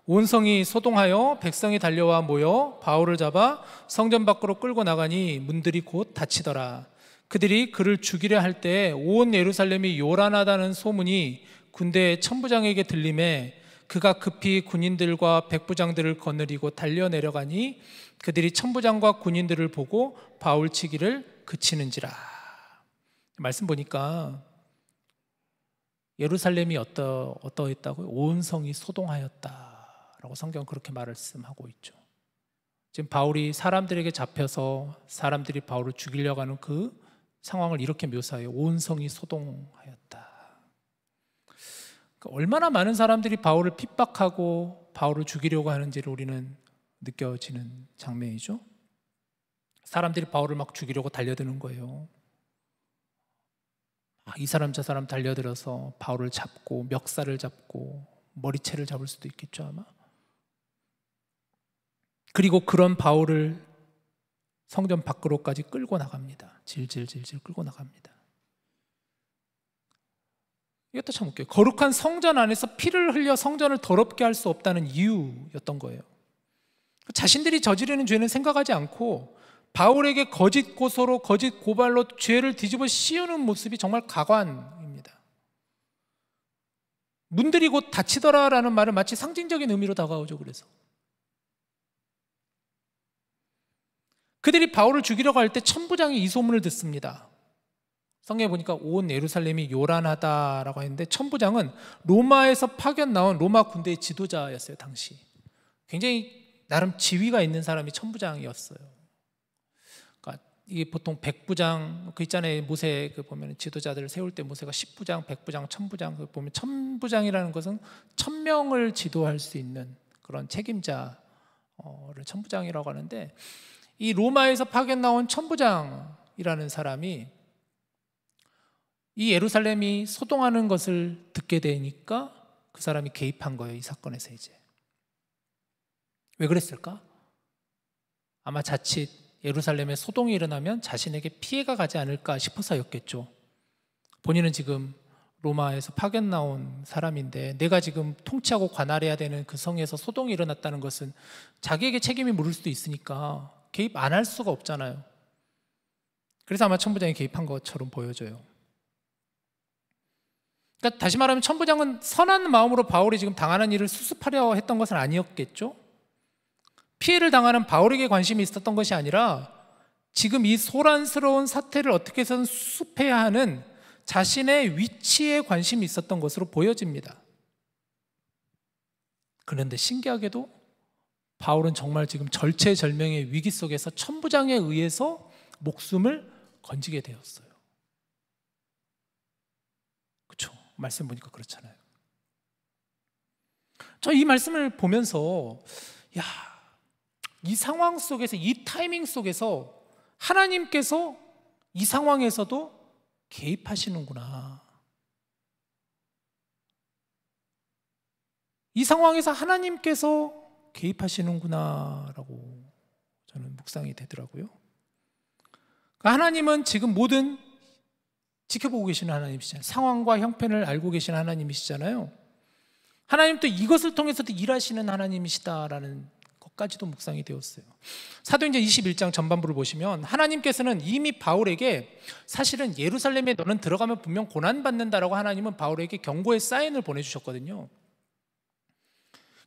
온 성이 소동하여 백성이 달려와 모여 바울을 잡아 성전 밖으로 끌고 나가니 문들이 곧 닫히더라. 그들이 그를 죽이려 할 때 온 예루살렘이 요란하다는 소문이 군대 천부장에게 들림에 그가 급히 군인들과 백부장들을 거느리고 달려 내려가니 그들이 천부장과 군인들을 보고 바울 치기를 그치는지라. 말씀 보니까 예루살렘이 어떠했다고요? 온 성이 소동하였다라고 성경은 그렇게 말씀하고 있죠. 지금 바울이 사람들에게 잡혀서 사람들이 바울을 죽이려고 하는 그 상황을 이렇게 묘사해요. 온 성이 소동하였다. 그러니까 얼마나 많은 사람들이 바울을 핍박하고 바울을 죽이려고 하는지를 우리는 느껴지는 장면이죠. 사람들이 바울을 막 죽이려고 달려드는 거예요. 이 사람 저 사람 달려들어서 바울을 잡고 멱살을 잡고 머리채를 잡을 수도 있겠죠 아마. 그리고 그런 바울을 성전 밖으로까지 끌고 나갑니다. 질질질질 끌고 나갑니다. 이것도 참 웃겨요. 거룩한 성전 안에서 피를 흘려 성전을 더럽게 할 수 없다는 이유였던 거예요. 자신들이 저지르는 죄는 생각하지 않고 바울에게 거짓 고소로 거짓 고발로 죄를 뒤집어 씌우는 모습이 정말 가관입니다. 문들이 곧 닫히더라라는 말은 마치 상징적인 의미로 다가오죠. 그래서 그들이 바울을 죽이려고 할 때 천부장이 이 소문을 듣습니다. 성경에 보니까 온 예루살렘이 요란하다라고 했는데 천부장은 로마에서 파견 나온 로마 군대의 지도자였어요. 당시 굉장히 나름 지위가 있는 사람이 천부장이었어요. 그러니까 이게 보통 백부장 그 있잖아요. 모세 그 보면 지도자들을 세울 때 모세가 10부장, 백부장, 천부장 그 보면 천부장이라는 것은 1000명을 지도할 수 있는 그런 책임자를 천부장이라고 하는데, 이 로마에서 파견 나온 천부장이라는 사람이 이 예루살렘이 소동하는 것을 듣게 되니까 그 사람이 개입한 거예요. 이 사건에서 이제 왜 그랬을까? 아마 자칫 예루살렘에 소동이 일어나면 자신에게 피해가 가지 않을까 싶어서였겠죠. 본인은 지금 로마에서 파견 나온 사람인데 내가 지금 통치하고 관할해야 되는 그 성에서 소동이 일어났다는 것은 자기에게 책임이 물을 수도 있으니까 개입 안 할 수가 없잖아요. 그래서 아마 천부장이 개입한 것처럼 보여져요. 그러니까 다시 말하면 천부장은 선한 마음으로 바울이 지금 당하는 일을 수습하려 했던 것은 아니었겠죠. 피해를 당하는 바울에게 관심이 있었던 것이 아니라 지금 이 소란스러운 사태를 어떻게 해서든 수습해야 하는 자신의 위치에 관심이 있었던 것으로 보여집니다. 그런데 신기하게도 바울은 정말 지금 절체절명의 위기 속에서 천부장에 의해서 목숨을 건지게 되었어요. 그렇죠? 말씀 보니까 그렇잖아요. 저 이 말씀을 보면서 이 상황 속에서, 이 타이밍 속에서 하나님께서 이 상황에서도 개입하시는구나. 이 상황에서 하나님께서 개입하시는구나라고 저는 묵상이 되더라고요. 하나님은 지금 모든 지켜보고 계시는 하나님이시잖아요. 상황과 형편을 알고 계시는 하나님이시잖아요. 하나님 또 이것을 통해서도 일하시는 하나님이시다라는 것까지도 묵상이 되었어요. 사도행전 21장 전반부를 보시면 하나님께서는 이미 바울에게 사실은 예루살렘에 너는 들어가면 분명 고난받는다라고 하나님은 바울에게 경고의 사인을 보내주셨거든요.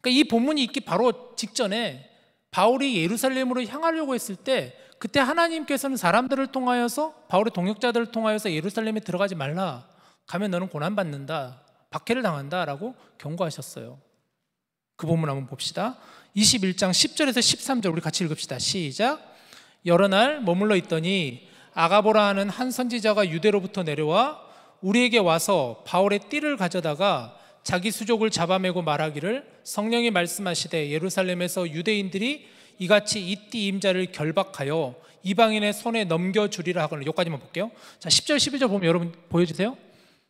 그러니까 이 본문이 있기 바로 직전에 바울이 예루살렘으로 향하려고 했을 때 그때 하나님께서는 사람들을 통하여서, 바울의 동역자들을 통하여서 예루살렘에 들어가지 말라, 가면 너는 고난받는다, 박해를 당한다 라고 경고하셨어요. 그 본문 한번 봅시다. 21장 10절에서 13절 우리 같이 읽읍시다. 시작. 여러 날 머물러 있더니 아가보라 하는 한 선지자가 유대로부터 내려와 우리에게 와서 바울의 띠를 가져다가 자기 수족을 잡아매고 말하기를 성령이 말씀하시되 예루살렘에서 유대인들이 이같이 이 띠 임자를 결박하여 이방인의 손에 넘겨주리라 하거늘. 여기까지만 볼게요. 자, 10절 11절 보면 여러분 보여주세요.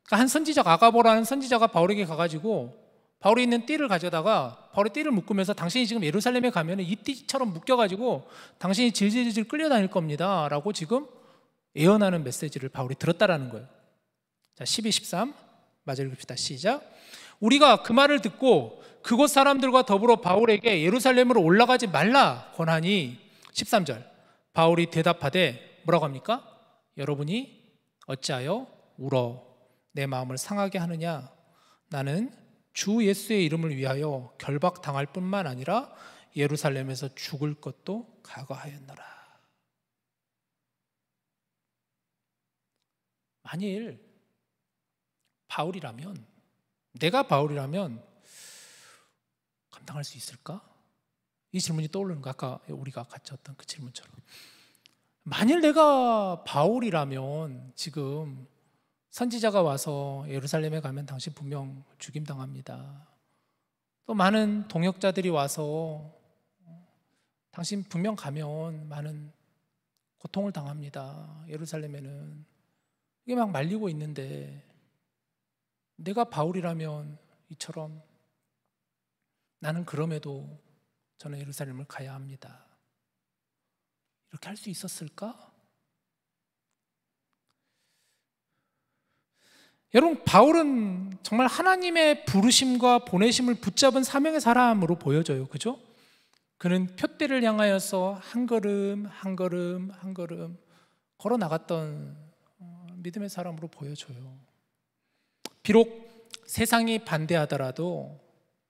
그러니까 한 선지자가, 아가보라는 선지자가 바울에게 가가지고 바울이 있는 띠를 가져다가 바울의 띠를 묶으면서 당신이 지금 예루살렘에 가면 이 띠처럼 묶여가지고 당신이 질질질 끌려다닐 겁니다 라고 지금 예언하는 메시지를 바울이 들었다라는 거예요. 자, 12, 13 마저 읽읍시다. 시작. 우리가 그 말을 듣고 그곳 사람들과 더불어 바울에게 예루살렘으로 올라가지 말라 권하니 13절 바울이 대답하되 뭐라고 합니까? 여러분이 어찌하여 울어 내 마음을 상하게 하느냐? 나는 주 예수의 이름을 위하여 결박당할 뿐만 아니라 예루살렘에서 죽을 것도 각오하였노라. 만일 바울이라면, 내가 바울이라면 감당할 수 있을까? 이 질문이 떠오르는 거, 아까 우리가 같이 했던 그 질문처럼. 만일 내가 바울이라면 지금 선지자가 와서 예루살렘에 가면 당신 분명 죽임당합니다. 또 많은 동역자들이 와서 당신 분명 가면 많은 고통을 당합니다. 예루살렘에는. 이게 막 말리고 있는데 내가 바울이라면 이처럼 나는 그럼에도 저는 예루살렘을 가야 합니다. 이렇게 할 수 있었을까? 여러분, 바울은 정말 하나님의 부르심과 보내심을 붙잡은 사명의 사람으로 보여져요. 그죠? 그는 표대를 향하여서 한 걸음 한 걸음 한 걸음 걸어 나갔던 믿음의 사람으로 보여져요. 비록 세상이 반대하더라도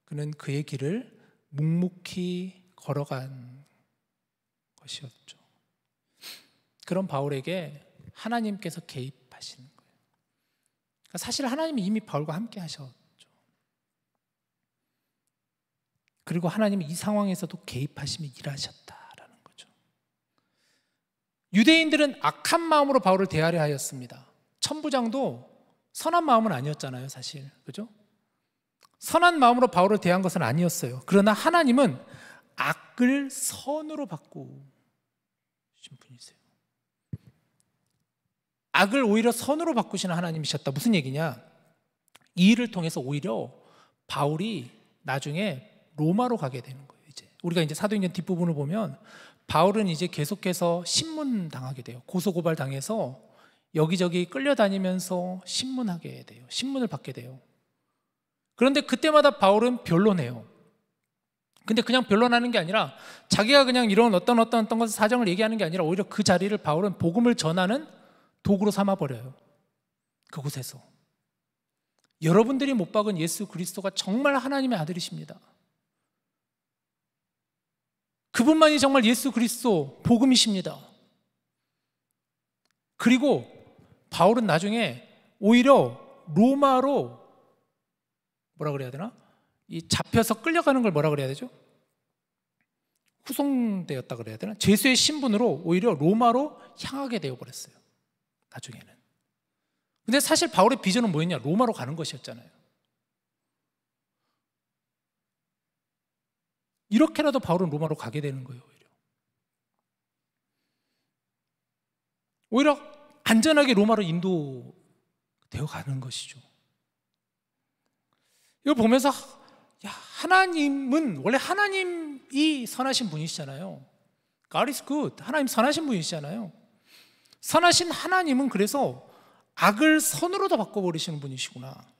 그는 그의 길을 묵묵히 걸어간 것이었죠. 그런 바울에게 하나님께서 개입하시는 거예요. 사실 하나님이 이미 바울과 함께 하셨죠. 그리고 하나님이 이 상황에서도 개입하시며 일하셨다라는 거죠. 유대인들은 악한 마음으로 바울을 대하려 하였습니다. 천부장도 선한 마음은 아니었잖아요, 사실. 그죠? 선한 마음으로 바울을 대한 것은 아니었어요. 그러나 하나님은 악을 선으로 바꾸신 분이세요. 악을 오히려 선으로 바꾸시는 하나님이셨다. 무슨 얘기냐? 이 일을 통해서 오히려 바울이 나중에 로마로 가게 되는 거예요. 우리가 이제 사도행전 뒷부분을 보면 바울은 이제 계속해서 신문 당하게 돼요. 고소고발 당해서 여기저기 끌려다니면서 신문하게 돼요. 신문을 받게 돼요. 그런데 그때마다 바울은 변론해요. 근데 그냥 변론하는 게 아니라 자기가 그냥 이런 어떤 것 사정을 얘기하는 게 아니라 오히려 그 자리를 바울은 복음을 전하는 도구로 삼아버려요. 그곳에서 여러분들이 못 박은 예수 그리스도가 정말 하나님의 아들이십니다. 그분만이 정말 예수 그리스도 복음이십니다. 그리고 바울은 나중에 오히려 로마로 뭐라 그래야 되나? 이 잡혀서 끌려가는 걸 뭐라 그래야 되죠? 후송되었다 그래야 되나? 죄수의 신분으로 오히려 로마로 향하게 되어버렸어요. 나중에는. 근데 사실 바울의 비전은 뭐였냐? 로마로 가는 것이었잖아요. 이렇게라도 바울은 로마로 가게 되는 거예요. 오히려 안전하게 로마로 인도되어 가는 것이죠. 이걸 보면서 야, 하나님은 원래 하나님이 선하신 분이시잖아요. God is good. 하나님 선하신 분이시잖아요. 선하신 하나님은 그래서 악을 선으로 다 바꿔버리시는 분이시구나.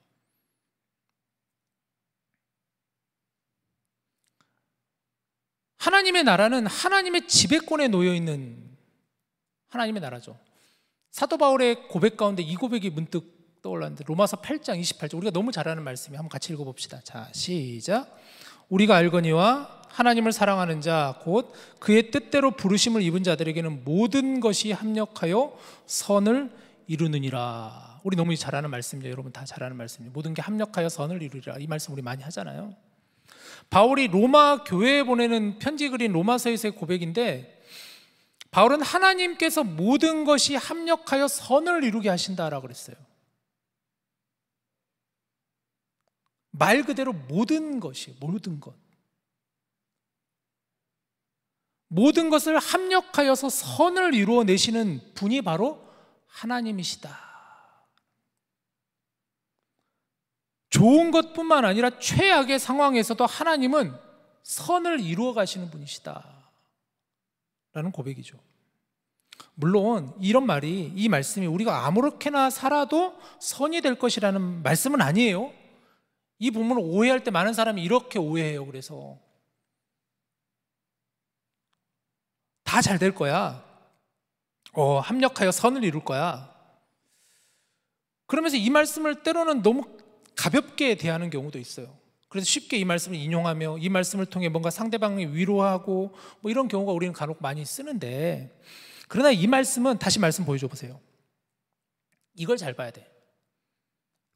하나님의 나라는 하나님의 지배권에 놓여있는 하나님의 나라죠. 사도 바울의 고백 가운데 이 고백이 문득 떠올랐는데 로마서 8장 28절 우리가 너무 잘 아는 말씀이 한번 같이 읽어봅시다. 자, 시작. 우리가 알거니와 하나님을 사랑하는 자 곧 그의 뜻대로 부르심을 입은 자들에게는 모든 것이 합력하여 선을 이루느니라. 우리 너무 잘 아는 말씀이죠. 여러분 다 잘 아는 말씀이죠. 모든 게 합력하여 선을 이루리라. 이 말씀 우리 많이 하잖아요. 바울이 로마 교회에 보내는 편지 글인 로마서에서의 고백인데, 바울은 하나님께서 모든 것이 합력하여 선을 이루게 하신다라고 그랬어요. 말 그대로 모든 것이, 모든 것, 모든 것을 합력하여서 선을 이루어내시는 분이 바로 하나님이시다. 좋은 것뿐만 아니라 최악의 상황에서도 하나님은 선을 이루어 가시는 분이시다 라는 고백이죠. 물론 이런 말이, 이 말씀이 우리가 아무렇게나 살아도 선이 될 것이라는 말씀은 아니에요. 이 부분을 오해할 때 많은 사람이 이렇게 오해해요. 그래서 다 잘 될 거야, 합력하여 선을 이룰 거야, 그러면서 이 말씀을 때로는 너무 가볍게 대하는 경우도 있어요. 그래서 쉽게 이 말씀을 인용하며 이 말씀을 통해 뭔가 상대방을 위로하고 뭐 이런 경우가 우리는 간혹 많이 쓰는데, 그러나 이 말씀은, 다시 말씀 보여줘 보세요. 이걸 잘 봐야 돼.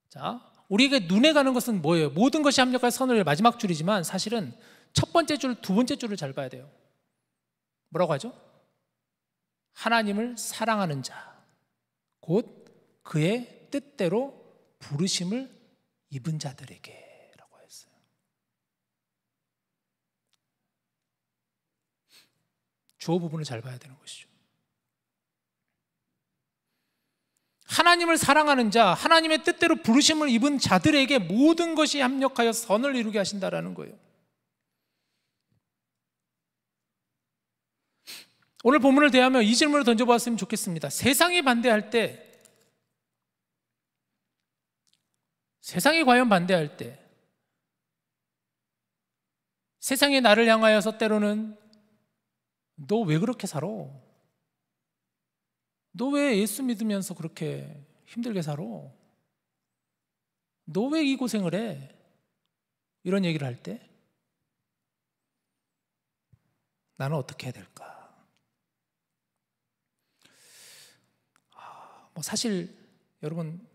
자, 우리에게 눈에 가는 것은 뭐예요? 모든 것이 합력할 선을, 마지막 줄이지만 사실은 첫 번째 줄, 두 번째 줄을 잘 봐야 돼요. 뭐라고 하죠? 하나님을 사랑하는 자 곧 그의 뜻대로 부르심을 입은 자들에게 라고 했어요. 주어 부분을 잘 봐야 되는 것이죠. 하나님을 사랑하는 자, 하나님의 뜻대로 부르심을 입은 자들에게 모든 것이 합력하여 선을 이루게 하신다라는 거예요. 오늘 본문을 대하며 이 질문을 던져보았으면 좋겠습니다. 세상이 반대할 때, 세상이 과연 반대할 때, 세상이 나를 향하여서 때로는 너 왜 그렇게 살아? 너 왜 예수 믿으면서 그렇게 힘들게 살아? 너 왜 이 고생을 해? 이런 얘기를 할 때 나는 어떻게 해야 될까? 사실 여러분,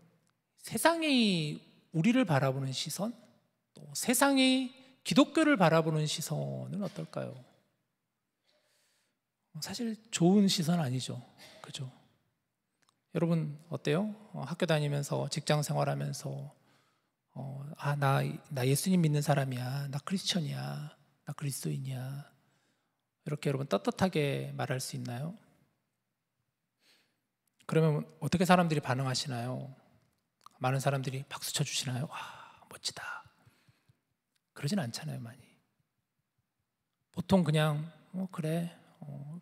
세상이 우리를 바라보는 시선, 또 세상이 기독교를 바라보는 시선은 어떨까요? 사실 좋은 시선 아니죠. 그죠? 여러분 어때요? 학교 다니면서, 직장 생활하면서 나 예수님 믿는 사람이야, 나 크리스천이야, 나 그리스도인이야, 이렇게 여러분 떳떳하게 말할 수 있나요? 그러면 어떻게 사람들이 반응하시나요? 많은 사람들이 박수 쳐주시나요? 와, 멋지다. 그러진 않잖아요, 많이. 보통 그냥 그래,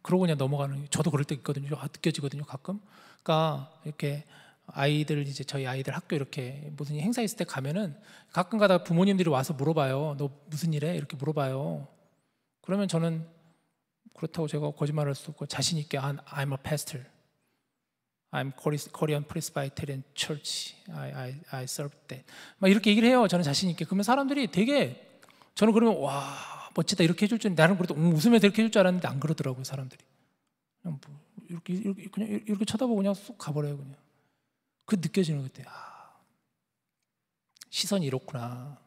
그러고 그냥 넘어가는, 저도 그럴 때 있거든요. 느껴지거든요, 가끔. 그러니까 이렇게 아이들, 이제 저희 아이들 학교 이렇게 무슨 행사 있을 때 가면은 가끔 가다 부모님들이 와서 물어봐요. 너 무슨 일해? 이렇게 물어봐요. 그러면 저는 그렇다고 제가 거짓말할 수 없고 자신 있게 I'm a pastor. I'm Korean Presbyterian Church. I serve that. 막 이렇게 얘기를 해요. 저는 자신 있게. 그러면 사람들이 되게, 저는 그러면 와, 멋지다 이렇게 해줄 줄, 나는 그래도 웃으면서 이렇게 해줄 줄 알았는데 안 그러더라고요, 사람들이. 그냥 이렇게 쳐다보고 그냥 쑥 가버려요, 그냥. 그 느껴지는 것 같아요. 시선이 이렇구나.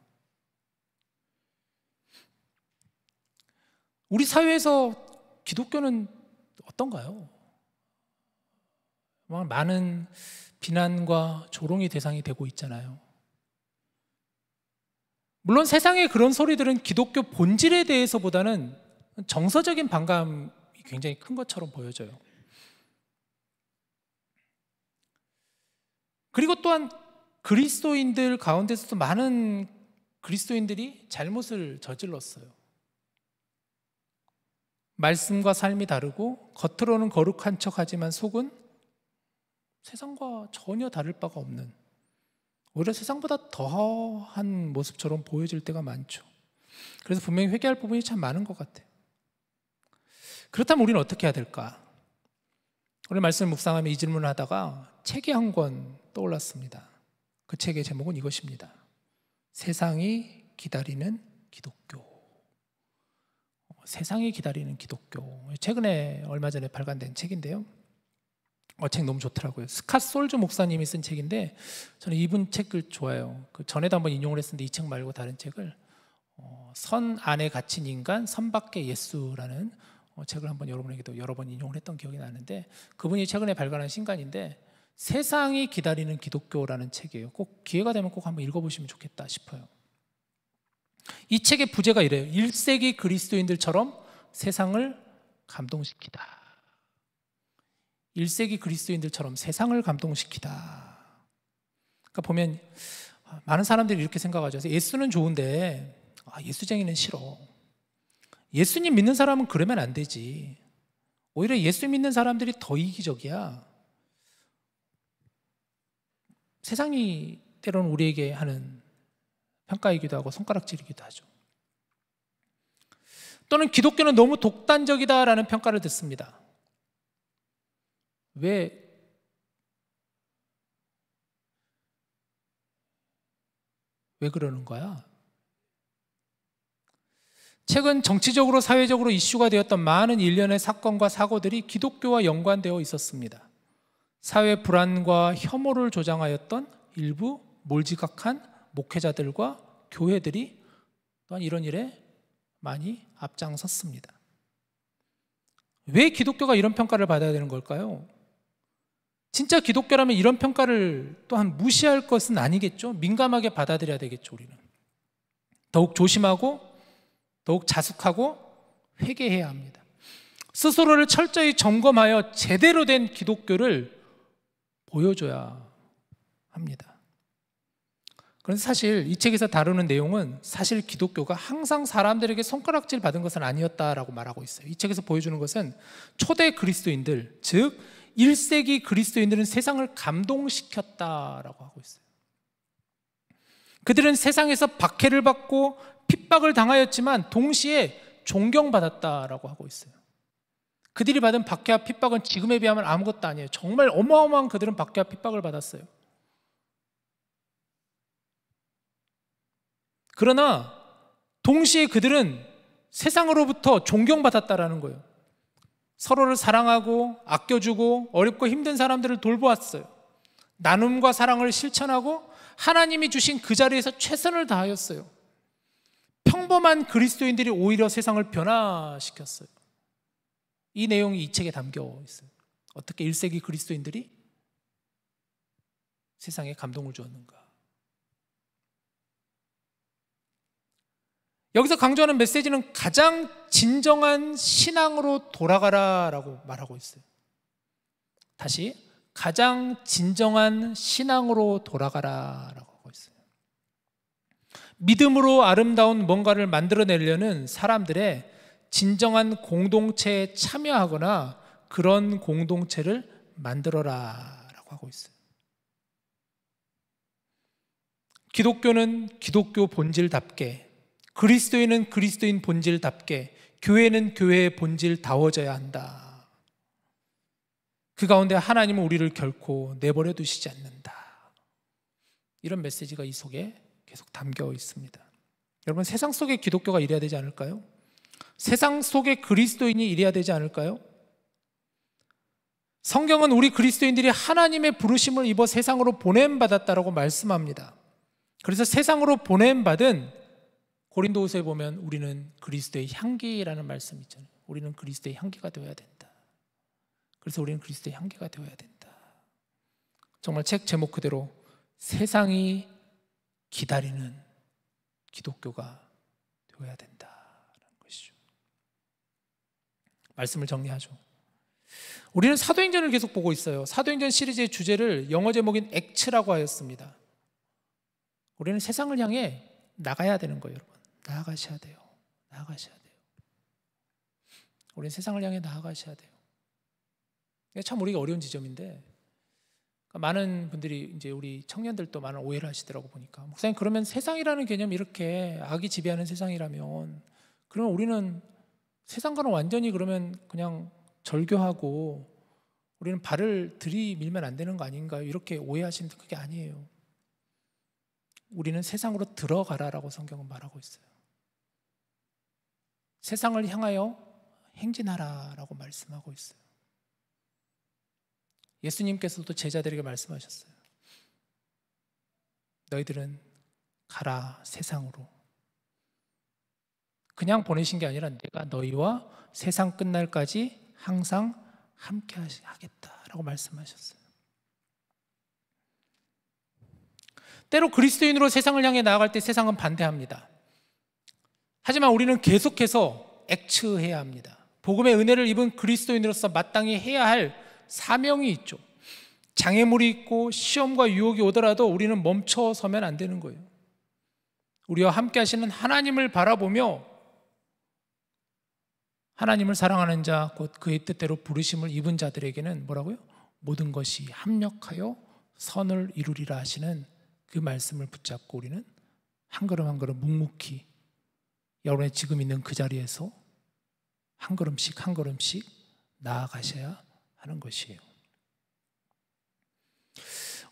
우리 사회에서 기독교는 어떤가요? 많은 비난과 조롱의 대상이 되고 있잖아요. 물론 세상의 그런 소리들은 기독교 본질에 대해서보다는 정서적인 반감이 굉장히 큰 것처럼 보여져요. 그리고 또한 그리스도인들 가운데서도 많은 그리스도인들이 잘못을 저질렀어요. 말씀과 삶이 다르고 겉으로는 거룩한 척하지만 속은 세상과 전혀 다를 바가 없는, 오히려 세상보다 더한 모습처럼 보여질 때가 많죠. 그래서 분명히 회개할 부분이 참 많은 것 같아요. 그렇다면 우리는 어떻게 해야 될까? 오늘 말씀을 묵상하며 이 질문을 하다가 책이 한 권 떠올랐습니다. 그 책의 제목은 이것입니다. 세상이 기다리는 기독교. 세상이 기다리는 기독교. 최근에 얼마 전에 발간된 책인데요. 책 너무 좋더라고요. 스캇 솔주 목사님이 쓴 책인데 저는 이분 책을 좋아해요. 그 전에도 한번 인용을 했었는데 이 책 말고 다른 책을 선 안에 갇힌 인간, 선 밖의 예수라는 책을 한번 여러분에게도 여러 번 인용을 했던 기억이 나는데, 그분이 최근에 발간한 신간인데 세상이 기다리는 기독교라는 책이에요. 꼭 기회가 되면 꼭 한번 읽어보시면 좋겠다 싶어요. 이 책의 부제가 이래요. 1세기 그리스도인들처럼 세상을 감동시키다. 1세기 그리스도인들처럼 세상을 감동시키다. 그러니까 보면 많은 사람들이 이렇게 생각하죠. 예수는 좋은데 예수쟁이는 싫어. 예수님 믿는 사람은 그러면 안 되지. 오히려 예수 믿는 사람들이 더 이기적이야. 세상이 때로는 우리에게 하는 평가이기도 하고 손가락질이기도 하죠. 또는 기독교는 너무 독단적이다라는 평가를 듣습니다. 왜 그러는 거야? 최근 정치적으로 사회적으로 이슈가 되었던 많은 일련의 사건과 사고들이 기독교와 연관되어 있었습니다. 사회 불안과 혐오를 조장하였던 일부 몰지각한 목회자들과 교회들이 또한 이런 일에 많이 앞장섰습니다. 왜 기독교가 이런 평가를 받아야 되는 걸까요? 진짜 기독교라면 이런 평가를 또한 무시할 것은 아니겠죠? 민감하게 받아들여야 되겠죠, 우리는. 더욱 조심하고 더욱 자숙하고 회개해야 합니다. 스스로를 철저히 점검하여 제대로 된 기독교를 보여줘야 합니다. 그런데 사실 이 책에서 다루는 내용은 사실 기독교가 항상 사람들에게 손가락질 받은 것은 아니었다라고 말하고 있어요. 이 책에서 보여주는 것은 초대 그리스도인들, 즉 1세기 그리스도인들은 세상을 감동시켰다라고 하고 있어요. 그들은 세상에서 박해를 받고 핍박을 당하였지만 동시에 존경받았다라고 하고 있어요. 그들이 받은 박해와 핍박은 지금에 비하면 아무것도 아니에요. 정말 어마어마한 그들은 박해와 핍박을 받았어요. 그러나 동시에 그들은 세상으로부터 존경받았다라는 거예요. 서로를 사랑하고 아껴주고 어렵고 힘든 사람들을 돌보았어요. 나눔과 사랑을 실천하고 하나님이 주신 그 자리에서 최선을 다하였어요. 평범한 그리스도인들이 오히려 세상을 변화시켰어요. 이 내용이 이 책에 담겨 있어요. 어떻게 1세기 그리스도인들이 세상에 감동을 주었는가. 여기서 강조하는 메시지는 가장 진정한 신앙으로 돌아가라라고 말하고 있어요. 다시, 가장 진정한 신앙으로 돌아가라라고 하고 있어요. 믿음으로 아름다운 뭔가를 만들어내려는 사람들의 진정한 공동체에 참여하거나 그런 공동체를 만들어라라고 하고 있어요. 기독교는 기독교 본질답게, 그리스도인은 그리스도인 본질답게, 교회는 교회의 본질다워져야 한다. 그 가운데 하나님은 우리를 결코 내버려 두시지 않는다. 이런 메시지가 이 속에 계속 담겨 있습니다. 여러분, 세상 속에 기독교가 이래야 되지 않을까요? 세상 속에 그리스도인이 이래야 되지 않을까요? 성경은 우리 그리스도인들이 하나님의 부르심을 입어 세상으로 보냄받았다라고 말씀합니다. 그래서 세상으로 보냄받은 고린도후서에 보면 우리는 그리스도의 향기라는 말씀이 있잖아요. 우리는 그리스도의 향기가 되어야 된다. 그래서 우리는 그리스도의 향기가 되어야 된다. 정말 책 제목 그대로 세상이 기다리는 기독교가 되어야 된다라는 것이죠. 말씀을 정리하죠. 우리는 사도행전을 계속 보고 있어요. 사도행전 시리즈의 주제를 영어 제목인 액츠라고 하였습니다. 우리는 세상을 향해 나가야 되는 거예요, 여러분. 나아가셔야 돼요. 나아가셔야 돼요. 우리는 세상을 향해 나아가셔야 돼요. 이게 참 우리가 어려운 지점인데, 많은 분들이 이제 우리 청년들도 많은 오해를 하시더라고 보니까, 목사님 그러면 세상이라는 개념이 이렇게 악이 지배하는 세상이라면 그러면 우리는 세상과는 완전히 그러면 그냥 절교하고 우리는 발을 들이밀면 안 되는 거 아닌가요? 이렇게 오해하시는데 그게 아니에요. 우리는 세상으로 들어가라라고 성경은 말하고 있어요. 세상을 향하여 행진하라라고 말씀하고 있어요. 예수님께서도 제자들에게 말씀하셨어요. 너희들은 가라 세상으로. 그냥 보내신 게 아니라 내가 너희와 세상 끝날까지 항상 함께 하겠다라고 말씀하셨어요. 때로 그리스도인으로 세상을 향해 나아갈 때 세상은 반대합니다. 하지만 우리는 계속해서 액츠해야 합니다. 복음의 은혜를 입은 그리스도인으로서 마땅히 해야 할 사명이 있죠. 장애물이 있고 시험과 유혹이 오더라도 우리는 멈춰서면 안 되는 거예요. 우리와 함께 하시는 하나님을 바라보며 하나님을 사랑하는 자, 곧 그의 뜻대로 부르심을 입은 자들에게는 뭐라고요? 모든 것이 합력하여 선을 이루리라 하시는 그 말씀을 붙잡고 우리는 한 걸음 한 걸음 묵묵히 여러분의 지금 있는 그 자리에서 한 걸음씩 한 걸음씩 나아가셔야 하는 것이에요.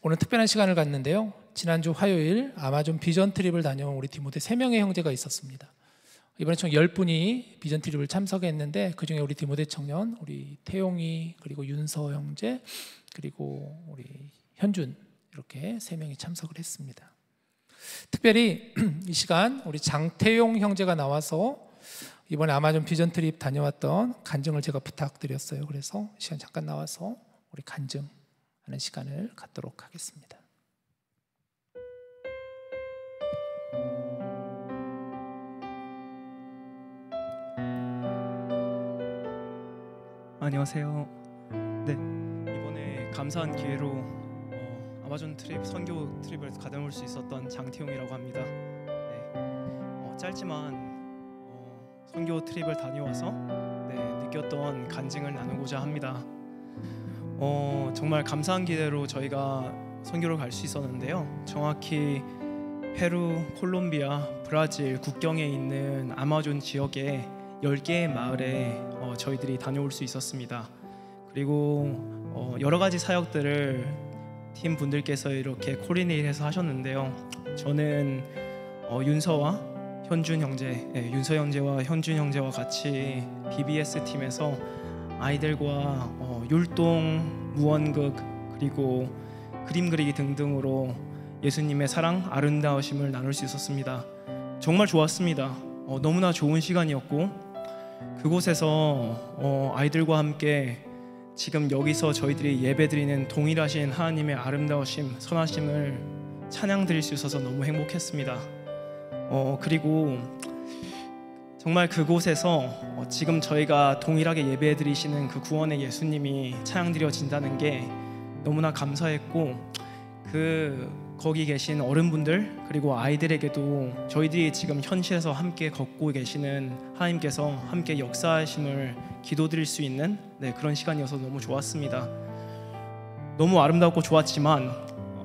오늘 특별한 시간을 갖는데요, 지난주 화요일 아마존 비전 트립을 다녀온 우리 디모데 3명의 형제가 있었습니다. 이번에 총 10분이 비전 트립을 참석했는데 그중에 우리 디모데 청년, 우리 태용이, 그리고 윤서 형제, 그리고 우리 현준, 이렇게 3명이 참석을 했습니다. 특별히 이 시간 우리 장태용 형제가 나와서 이번에 아마존 비전 트립 다녀왔던 간증을 제가 부탁드렸어요. 그래서 이 시간 잠깐 나와서 우리 간증하는 시간을 갖도록 하겠습니다. 안녕하세요. 네, 이번에 감사한 기회로 아마존 트립 선교 트립을 가다올 수 있었던 장태용이라고 합니다. 네, 짧지만 선교 트립을 다녀와서 느꼈던 간증을 나누고자 합니다. 정말 감사한 기회로 저희가 선교를 갈 수 있었는데요. 정확히 페루, 콜롬비아, 브라질 국경에 있는 아마존 지역에 10개의 마을에 저희들이 다녀올 수 있었습니다. 그리고 여러 가지 사역들을 팀 분들께서 이렇게 코디네이트해서 하셨는데요. 저는 윤서 형제와 현준 형제와 같이 BBS 팀에서 아이들과 율동, 무언극, 그리고 그림 그리기 등등으로 예수님의 사랑, 아름다우심을 나눌 수 있었습니다. 정말 좋았습니다. 너무나 좋은 시간이었고, 그곳에서 아이들과 함께 지금 여기서 저희들이 예배드리는 동일하신 하나님의 아름다우심, 선하심을 찬양 드릴 수 있어서 너무 행복했습니다. 그리고 정말 그곳에서 지금 저희가 동일하게 예배드리시는 그 구원의 예수님이 찬양드려진다는 게 너무나 감사했고, 거기 계신 어른분들 그리고 아이들에게도 저희들이 지금 현실에서 함께 걷고 계시는 하나님께서 함께 역사하심을 기도드릴 수 있는 그런 시간이어서 너무 좋았습니다. 너무 아름답고 좋았지만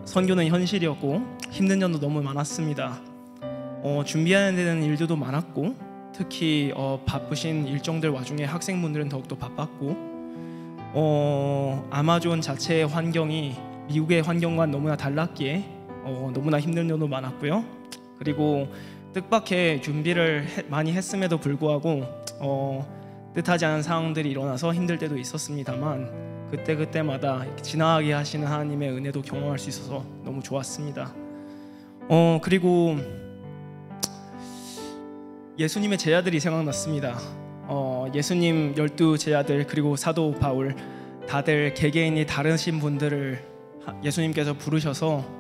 선교는 현실이었고 힘든 점도 너무 많았습니다. 준비하는 데는 일들도 많았고, 특히 바쁘신 일정들 와중에 학생분들은 더욱더 바빴고, 아마존 자체의 환경이 미국의 환경과는 너무나 달랐기에 너무나 힘든 점도 많았고요. 그리고 뜻밖의 준비를 많이 했음에도 불구하고 뜻하지 않은 상황들이 일어나서 힘들 때도 있었습니다만, 그때마다 지나가게 하시는 하나님의 은혜도 경험할 수 있어서 너무 좋았습니다. 그리고 예수님의 제자들이 생각났습니다. 예수님 12제자들 그리고 사도 바울, 다들 개개인이 다르신 분들을 예수님께서 부르셔서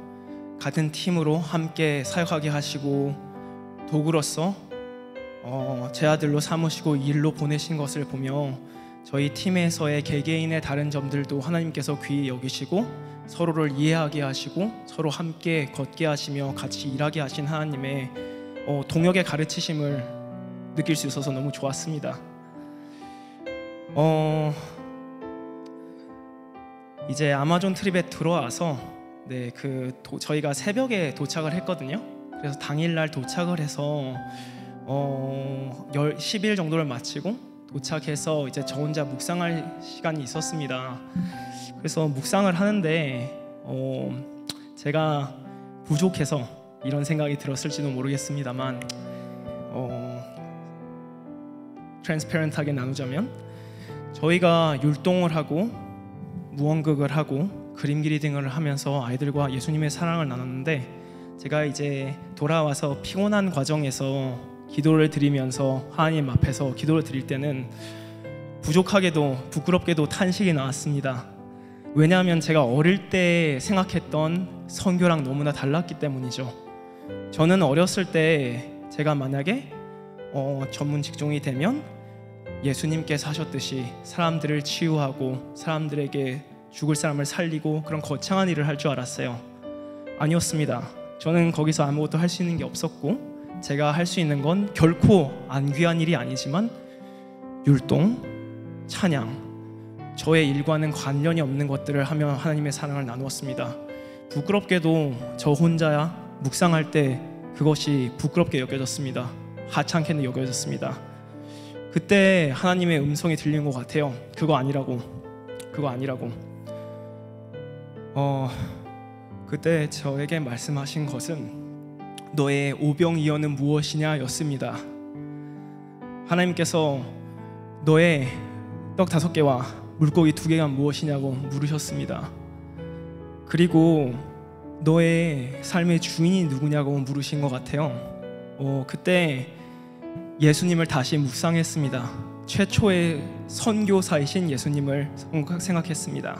같은 팀으로 함께 사역하게 하시고 도구로서 제자들로 삼으시고 일로 보내신 것을 보며 저희 팀에서의 개개인의 다른 점들도 하나님께서 귀히 여기시고 서로를 이해하게 하시고 서로 함께 걷게 하시며 같이 일하게 하신 하나님의 동역의 가르치심을 느낄 수 있어서 너무 좋았습니다. 이제 아마존 트립에 들어와서 저희가 새벽에 도착을 했거든요. 그래서 당일날 도착을 해서 10일 정도를 마치고 도착해서 이제 저 혼자 묵상할 시간이 있었습니다. 그래서 묵상을 하는데 제가 부족해서 이런 생각이 들었을지도 모르겠습니다만 트랜스페런트하게 나누자면 저희가 율동을 하고 무언극을 하고 그림그리 등을 하면서 아이들과 예수님의 사랑을 나눴는데 제가 이제 돌아와서 피곤한 과정에서 기도를 드리면서 하나님 앞에서 기도를 드릴 때는 부족하게도 부끄럽게도 탄식이 나왔습니다. 왜냐하면 제가 어릴 때 생각했던 선교랑 너무나 달랐기 때문이죠. 저는 어렸을 때 제가 만약에 전문 직종이 되면 예수님께서 하셨듯이 사람들을 치유하고 사람들에게 죽을 사람을 살리고 그런 거창한 일을 할 줄 알았어요. 아니었습니다. 저는 거기서 아무것도 할 수 있는 게 없었고 제가 할 수 있는 건 결코 안 귀한 일이 아니지만 율동, 찬양, 저의 일과는 관련이 없는 것들을 하며 하나님의 사랑을 나누었습니다. 부끄럽게도 저 혼자야 묵상할 때 그것이 부끄럽게 여겨졌습니다. 하찮게 여겨졌습니다. 그때 하나님의 음성이 들린 것 같아요. 그거 아니라고. 그때 저에게 말씀하신 것은 너의 오병이어는 무엇이냐 였습니다. 하나님께서 너의 떡 5개와 물고기 2개가 무엇이냐고 물으셨습니다. 그리고 너의 삶의 주인이 누구냐고 물으신 것 같아요. 그때 예수님을 다시 묵상했습니다. 최초의 선교사이신 예수님을 생각했습니다.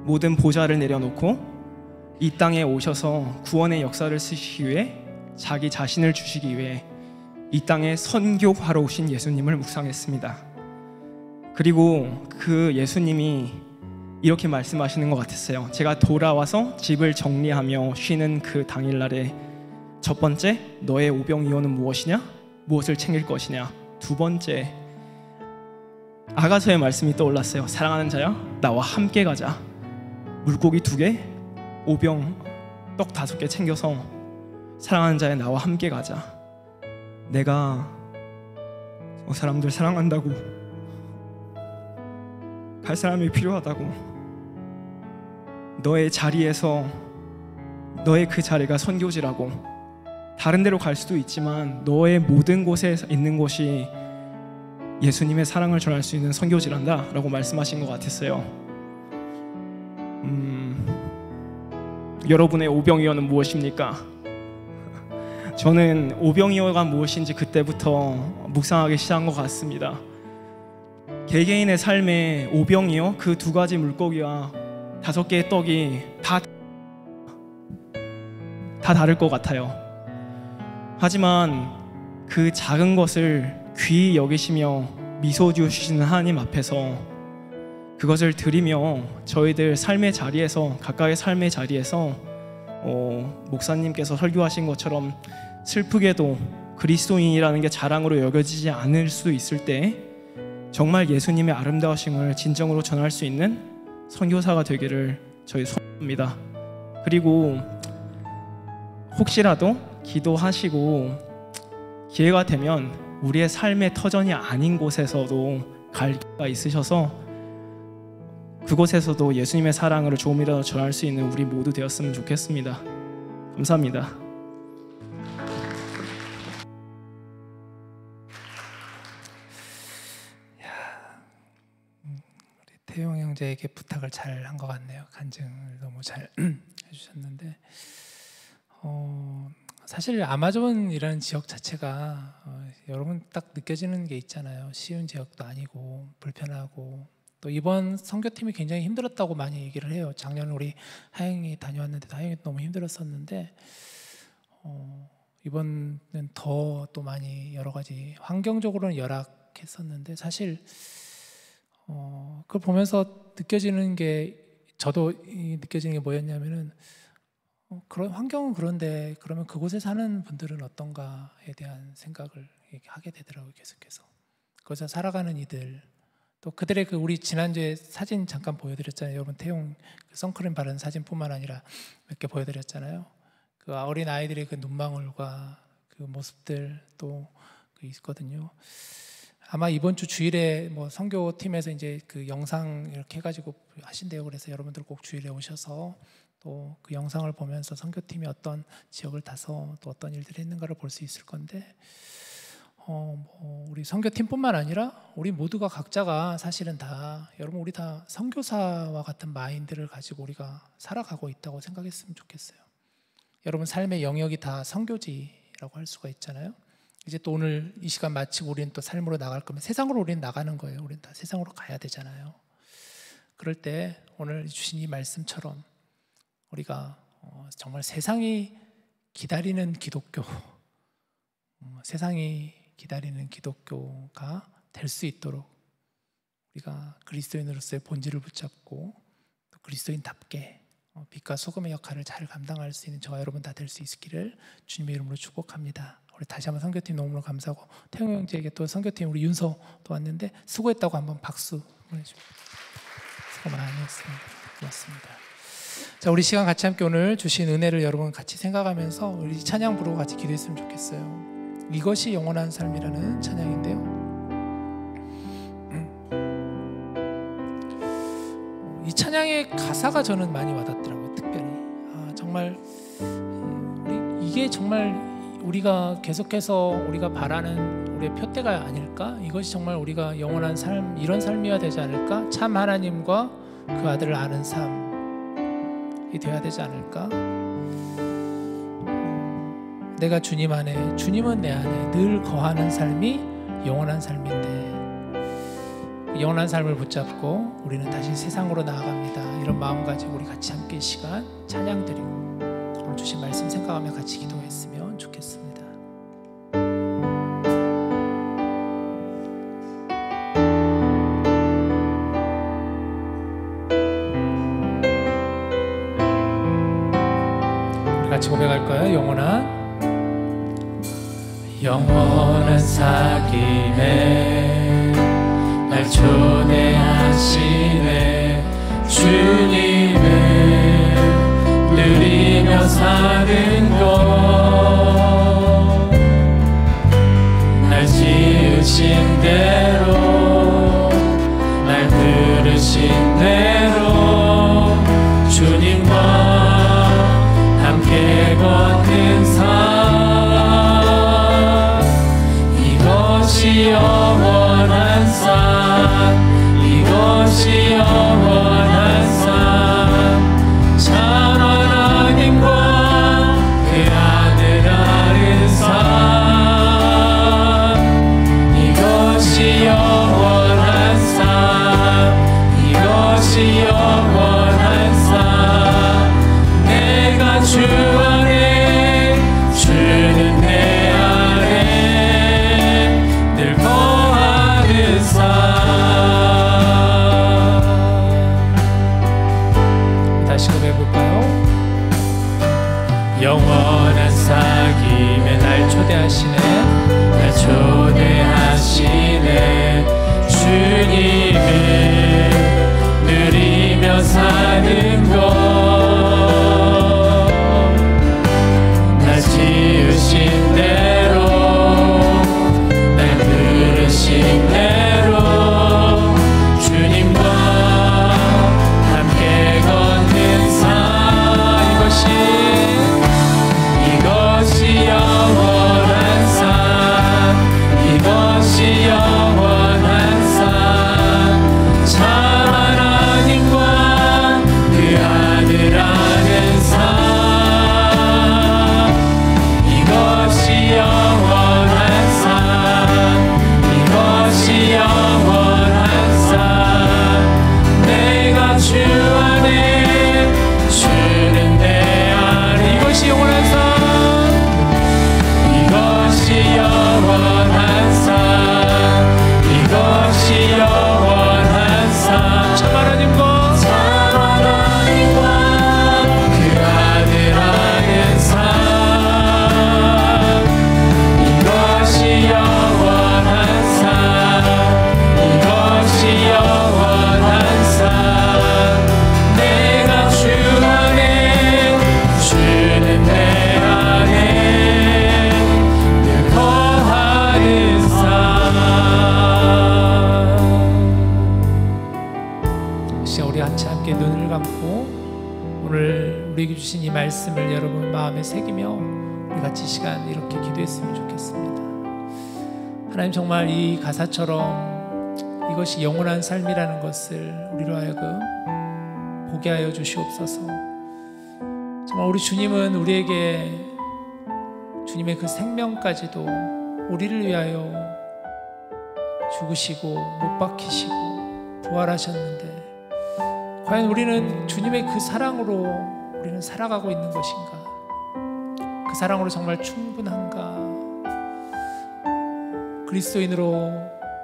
모든 보좌를 내려놓고 이 땅에 오셔서 구원의 역사를 쓰시기 위해 자기 자신을 주시기 위해 이 땅에 선교하러 오신 예수님을 묵상했습니다. 그리고 그 예수님이 이렇게 말씀하시는 것 같았어요. 제가 돌아와서 집을 정리하며 쉬는 그 당일날에 첫 번째, 너의 오병이어는 무엇이냐? 무엇을 챙길 것이냐? 두 번째, 아가서의 말씀이 떠올랐어요. 사랑하는 자야, 나와 함께 가자. 물고기 2개, 오병 떡 5개 챙겨서 사랑하는 자야, 나와 함께 가자. 내가 저 사람들 사랑한다고, 갈 사람이 필요하다고, 너의 자리에서 너의 그 자리가 선교지라고, 다른 데로 갈 수도 있지만 너의 모든 곳에 있는 곳이 예수님의 사랑을 전할 수 있는 선교지란다 라고 말씀하신 것 같았어요. 여러분의 오병이어는 무엇입니까? 저는 오병이어가 무엇인지 그때부터 묵상하기 시작한 것 같습니다. 개개인의 삶에 오병이어, 그 2가지 물고기와 5개의 떡이 다 다를 것 같아요. 하지만 그 작은 것을 귀히 여기시며 미소 지으시는 하나님 앞에서 그것을 드리며 저희들 삶의 자리에서, 각각의 삶의 자리에서 목사님께서 설교하신 것처럼 슬프게도 그리스도인이라는 게 자랑으로 여겨지지 않을 수도 있을 때 정말 예수님의 아름다우심을 진정으로 전할 수 있는 선교사가 되기를 저희 소원합니다. 그리고 혹시라도 기도하시고 기회가 되면 우리의 삶의 터전이 아닌 곳에서도 갈 기회가 있으셔서 그곳에서도 예수님의 사랑을 조금이라도 전할 수 있는 우리 모두 되었으면 좋겠습니다. 감사합니다. 우리 태용 형제에게 부탁을 잘 한 것 같네요. 간증을 너무 잘 해주셨는데 사실 아마존이라는 지역 자체가 여러분 딱 느껴지는 게 있잖아요. 쉬운 지역도 아니고 불편하고, 또 이번 선교팀이 굉장히 힘들었다고 많이 얘기를 해요. 작년 우리 하영이 다녀왔는데도 하영이 너무 힘들었었는데 이번은 더 또 많이 여러 가지 환경적으로는 열악했었는데 사실 그걸 보면서 느껴지는 게, 저도 느껴지는 게 뭐였냐면은 그런 환경은 그런데 그러면 그곳에 사는 분들은 어떤가에 대한 생각을 하게 되더라고요. 계속해서 거기서 살아가는 이들, 또 그들의 그 우리 지난주에 사진 잠깐 보여드렸잖아요. 여러분 태용 그 선크림 바른 사진뿐만 아니라 몇 개 보여드렸잖아요. 그 어린 아이들의 그 눈망울과 그 모습들 또 그 있거든요. 아마 이번 주 주일에 뭐 선교팀에서 이제 그 영상 이렇게 해가지고 하신대요. 그래서 여러분들 꼭 주일에 오셔서 또 그 영상을 보면서 선교팀이 어떤 지역을 타서 또 어떤 일들을 했는가를 볼 수 있을 건데 우리 선교팀뿐만 아니라 우리 모두가 각자가 사실은 다 여러분 우리 다 선교사와 같은 마인드를 가지고 우리가 살아가고 있다고 생각했으면 좋겠어요. 여러분 삶의 영역이 다 선교지라고 할 수가 있잖아요. 이제 또 오늘 이 시간 마치고 우리는 또 삶으로 나갈 거면 세상으로 우리는 나가는 거예요. 우리는 다 세상으로 가야 되잖아요. 그럴 때 오늘 주신 이 말씀처럼 우리가 정말 세상이 기다리는 기독교, 세상이 기다리는 기독교가 될 수 있도록 우리가 그리스도인으로서의 본질을 붙잡고 또 그리스도인답게 빛과 소금의 역할을 잘 감당할 수 있는 저와 여러분 다 될 수 있기를 주님의 이름으로 축복합니다. 우리 다시 한번 선교팀 너무너무 감사하고 태용 형제에게 또 선교팀 우리 윤서도 왔는데 수고했다고 한번 박수 보내주십시오. 수고 많이 했습니다. 고맙습니다. 자, 우리 시간 같이 함께 오늘 주신 은혜를 여러분 같이 생각하면서 우리 찬양 부르고 같이 기도했으면 좋겠어요. 이것이 영원한 삶이라는 찬양인데요. 이 찬양의 가사가 저는 많이 와닿더라고요. 특별히 정말 이게 정말 우리가 계속해서 우리가 바라는 우리의 표대가 아닐까? 이것이 정말 우리가 영원한 삶, 이런 삶이어야 되지 않을까? 참 하나님과 그 아들을 아는 삶이 되어야 되지 않을까? 내가 주님 안에, 주님은 내 안에 늘 거하는 삶이 영원한 삶인데 영원한 삶을 붙잡고 우리는 다시 세상으로 나아갑니다. 이런 마음 가지고 우리 같이 함께 이 시간 찬양 드리고 오늘 주신 말씀 생각하며 같이 기도했으면 좋겠습니다. 우리 같이 고백할까요? 영원한 사귐에 날 초대하시네. 주님을 누리며 사는 것, 날 지으신 대로 날 부르신 대로 주님과 함께 걷는 삶, 이것이 영원한 삶, 이것이 영원한 삶, 참 하나님과 그 아들 아는 삶, 이것이 영원한 삶, 이것이 영원한 삶, 내가 주 안에 주는 내 안에 늘 거하는 삶. 다시 고백해볼까요? 영원한 사귐에 날 초대하시네, 날 초대하시네. 주님을 누리며 사는 것, 날 지으신 대로 날 부르신 대로 주님과 함께 걷는 삶, 이것이 영원한 삶, 이것이 영원한 삶, 참 하나님과 그 아들 아는 삶, 이것이 영원한 삶, 이것이 영원한 삶, 내가 주 안에 주는 내 안에, 이것이 영원한 삶, 이것이 영원한 삶, 이것이 영원한 삶, 참 하나님과 그 아들 아는 삶, 이것이 영원한 삶, 이것이 영원한 삶, 내가 주 안에 주는 내 안에 늘 거하는 삶. 시간 우리 같이 함께 눈을 감고 오늘 우리에게 주신 이 말씀을 여러분 마음에 새기며 우리 같이 시간 이렇게 기도했으면 좋겠습니다. 하나님, 정말 이 가사처럼 이것이 영원한 삶이라는 것을 우리로 하여금 보게 하여 주시옵소서. 정말 우리 주님은 우리에게 주님의 그 생명까지도 우리를 위하여 죽으시고 못 박히시고 부활하셨는데, 과연 우리는 주님의 그 사랑으로 우리는 살아가고 있는 것인가? 그 사랑으로 정말 충분한가? 그리스도인으로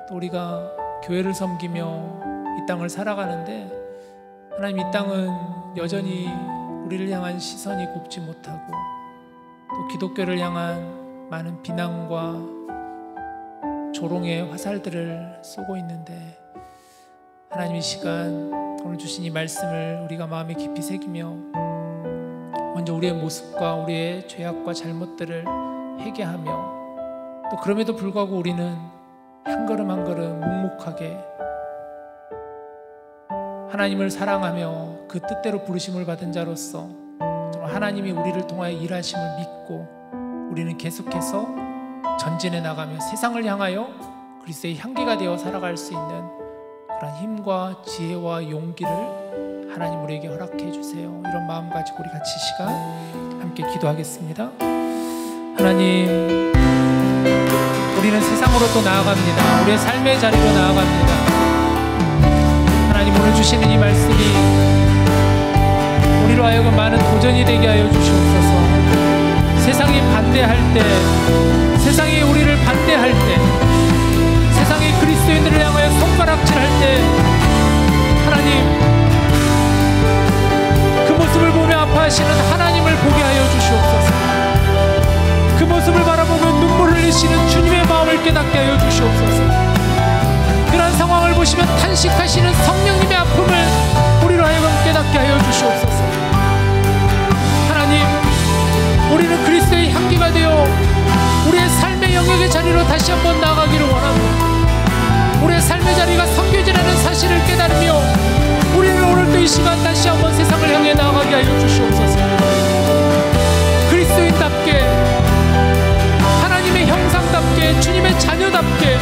또 우리가 교회를 섬기며 이 땅을 살아가는데, 하나님, 이 땅은 여전히 우리를 향한 시선이 곱지 못하고 또 기독교를 향한 많은 비난과 조롱의 화살들을 쏘고 있는데, 하나님, 이 시간 오늘 주신 이 말씀을 우리가 마음에 깊이 새기며 먼저 우리의 모습과 우리의 죄악과 잘못들을 회개하며, 또 그럼에도 불구하고 우리는 한 걸음 한 걸음 묵묵하게 하나님을 사랑하며 그 뜻대로 부르심을 받은 자로서 정말 하나님이 우리를 통하여 일하심을 믿고 우리는 계속해서 전진해 나가며 세상을 향하여 그리스도의 향기가 되어 살아갈 수 있는 그런 힘과 지혜와 용기를 하나님 우리에게 허락해 주세요. 이런 마음 가지고 우리 같이 시간 함께 기도하겠습니다. 하나님, 우리는 세상으로 또 나아갑니다. 우리의 삶의 자리로 나아갑니다. 하나님, 오늘 주시는 이 말씀이 우리로 하여금 많은 도전이 되게 하여 주시옵소서. 세상이 반대할 때, 세상이 우리를 반대할 때, 세상이 그리스도인들을 향하여 손가락질할 때, 하나님, 그 모습을 보며 아파하시는 하나님을 보게 하여 주시옵소서. 그 모습을 바라보며 눈물을 흘리시는 주님의 마음을 깨닫게 하여 주시옵소서. 그런 상황을 보시면 탄식하시는 성령님의 아픔을 우리로 하여금 깨닫게 하여 주시옵소서. 하나님, 우리는 그리스도의 향기가 되어 우리의 삶의 영역의 자리로 다시 한번 나아가기를 원합니다. 우리의 삶의 자리가 선교지라는 사실을 깨달으며 우리는 오늘도 이 시간 다시 한번 세상을 향해 나아가게 하여 주시옵소서. 그리스도인답게, 하나님의 형상답게, 주님의 자녀답게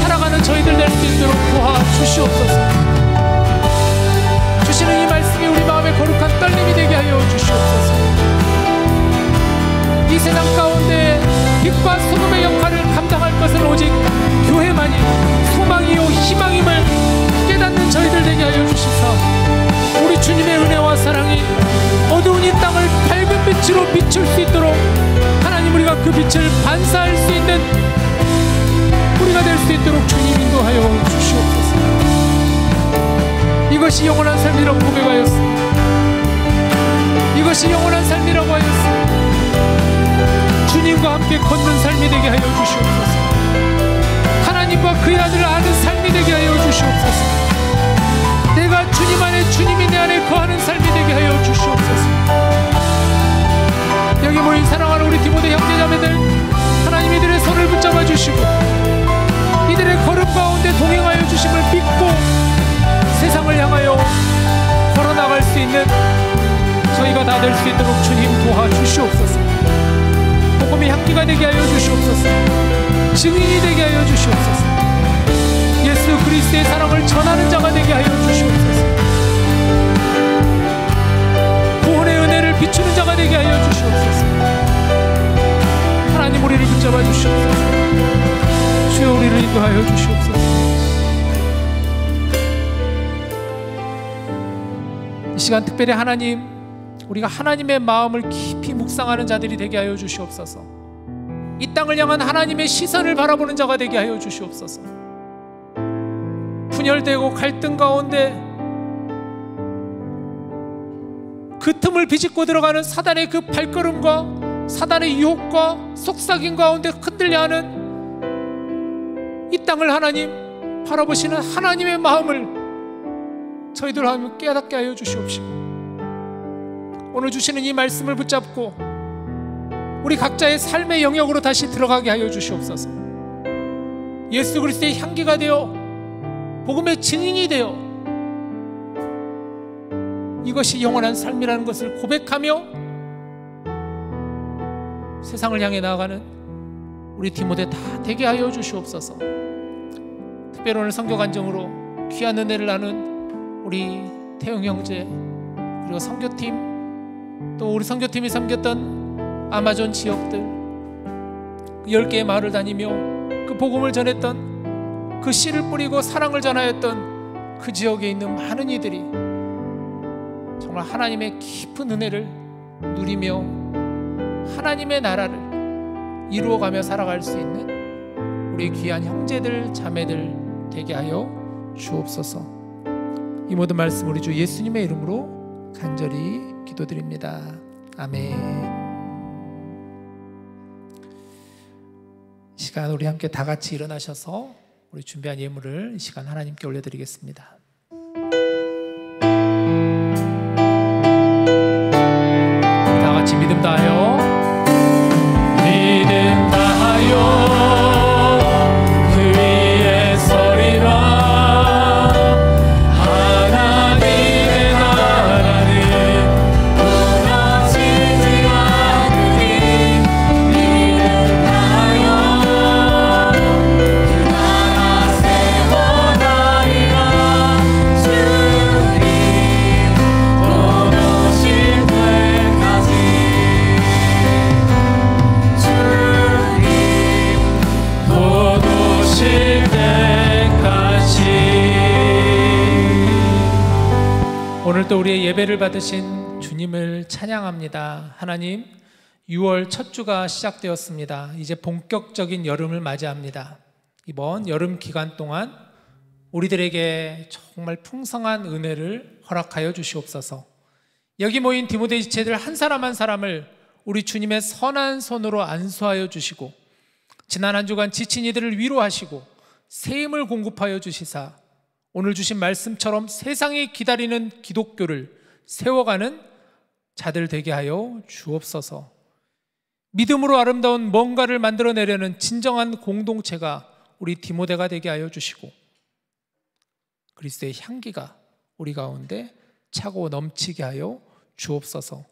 살아가는 저희들 될 수 있도록 도와주시옵소서. 주시는 이 말씀이 우리 마음에 거룩한 떨림이 되게 하여 주시옵소서. 이 세상 가운데 빛과 소금의 역할을 감당할 것은 오직 교회만이 소망이요 희망임을 깨닫는 저희들 되게 하여 주시사, 우리 주님의 은혜와 사랑이 어두운 이 땅을 밝은 빛으로 비출 수 있도록 하나님, 우리가 그 빛을 반사할 수 있는 우리가 될 수 있도록 주님 인도하여 주시옵소서. 이것이 영원한 삶이라고 고백하였습니다. 이것이 영원한 삶이라고 하였습니다. 주님과 함께 걷는 삶이 되게 하여 주시옵소서. 하나님과 그의 아들을 아는 삶이 되게 하여 주시옵소서. 내가 주님 안에, 주님이 내 안에 거하는 삶이 되게 하여 주시옵소서. 여기 모인 사랑하는 우리 디모데 형제자매들, 하나님 이들의 손을 붙잡아 주시고 이들의 걸음 가운데 동행하여 주심을 믿고 세상을 향하여 걸어나갈 수 있는 저희가 다 될 수 있도록 주님 도와주시옵소서. 복음의 향기가 되게 하여 주시옵소서. 증인이 되게 하여 주시옵소서. 예수 그리스도의 사랑을 전하는 자가 되게 하여 주시옵소서. 구원의 은혜를 비추는 자가 되게 하여 주시옵소서. 하나님, 우리를 붙잡아 주시옵소서. 주여, 우리를 인도하여 주시옵소서. 이 시간 특별히 하나님, 우리가 하나님의 마음을 깊이 묵상하는 자들이 되게 하여 주시옵소서. 이 땅을 향한 하나님의 시선을 바라보는 자가 되게 하여 주시옵소서. 분열되고 갈등 가운데 그 틈을 비집고 들어가는 사단의 그 발걸음과 사단의 유혹과 속삭임 가운데 흔들려 하는 이 땅을 하나님 바라보시는 하나님의 마음을 저희들 하면 깨닫게 하여 주시옵시고, 오늘 주시는 이 말씀을 붙잡고 우리 각자의 삶의 영역으로 다시 들어가게 하여 주시옵소서. 예수 그리스도의 향기가 되어 복음의 증인이 되어 이것이 영원한 삶이라는 것을 고백하며 세상을 향해 나아가는 우리 디모데 다 되게 하여 주시옵소서. 특별히 오늘 선교 간증으로 귀한 은혜를 나눈 우리 태용 형제, 그리고 선교팀, 또 우리 선교팀이 섬겼던 아마존 지역들, 10개의 마을을 다니며 그 복음을 전했던, 그 씨를 뿌리고 사랑을 전하였던 그 지역에 있는 많은 이들이 정말 하나님의 깊은 은혜를 누리며 하나님의 나라를 이루어가며 살아갈 수 있는 우리 귀한 형제들 자매들 되게 하여 주옵소서. 이 모든 말씀 우리 주 예수님의 이름으로 간절히 기도드립니다. 아멘. 이 시간 우리 함께 다 같이 일어나셔서 우리 준비한 예물을 이 시간 하나님께 올려드리겠습니다. 다 같이 믿음 다하여, 믿음 다하여 그 위에 서리라. 하나님의 나라는 무너지지 않으리. 믿음 다하여 그 나라 세워나리라. 주님 곧 오실 때까지, 주님 곧 오실 때까지. 오늘 또 우리의 예배를 받으신 주님을 찬양합니다. 하나님, 6월 첫 주가 시작되었습니다. 이제 본격적인 여름을 맞이합니다. 이번 여름 기간 동안 우리들에게 정말 풍성한 은혜를 허락하여 주시옵소서. 여기 모인 디모데 지체들 한 사람 한 사람을 우리 주님의 선한 손으로 안수하여 주시고, 지난 한 주간 지친 이들을 위로하시고 새 힘을 공급하여 주시사 오늘 주신 말씀처럼 세상이 기다리는 기독교를 세워가는 자들 되게 하여 주옵소서. 믿음으로 아름다운 뭔가를 만들어내려는 진정한 공동체가 우리 디모데가 되게 하여 주시고, 그리스도의 향기가 우리 가운데 차고 넘치게 하여 주옵소서.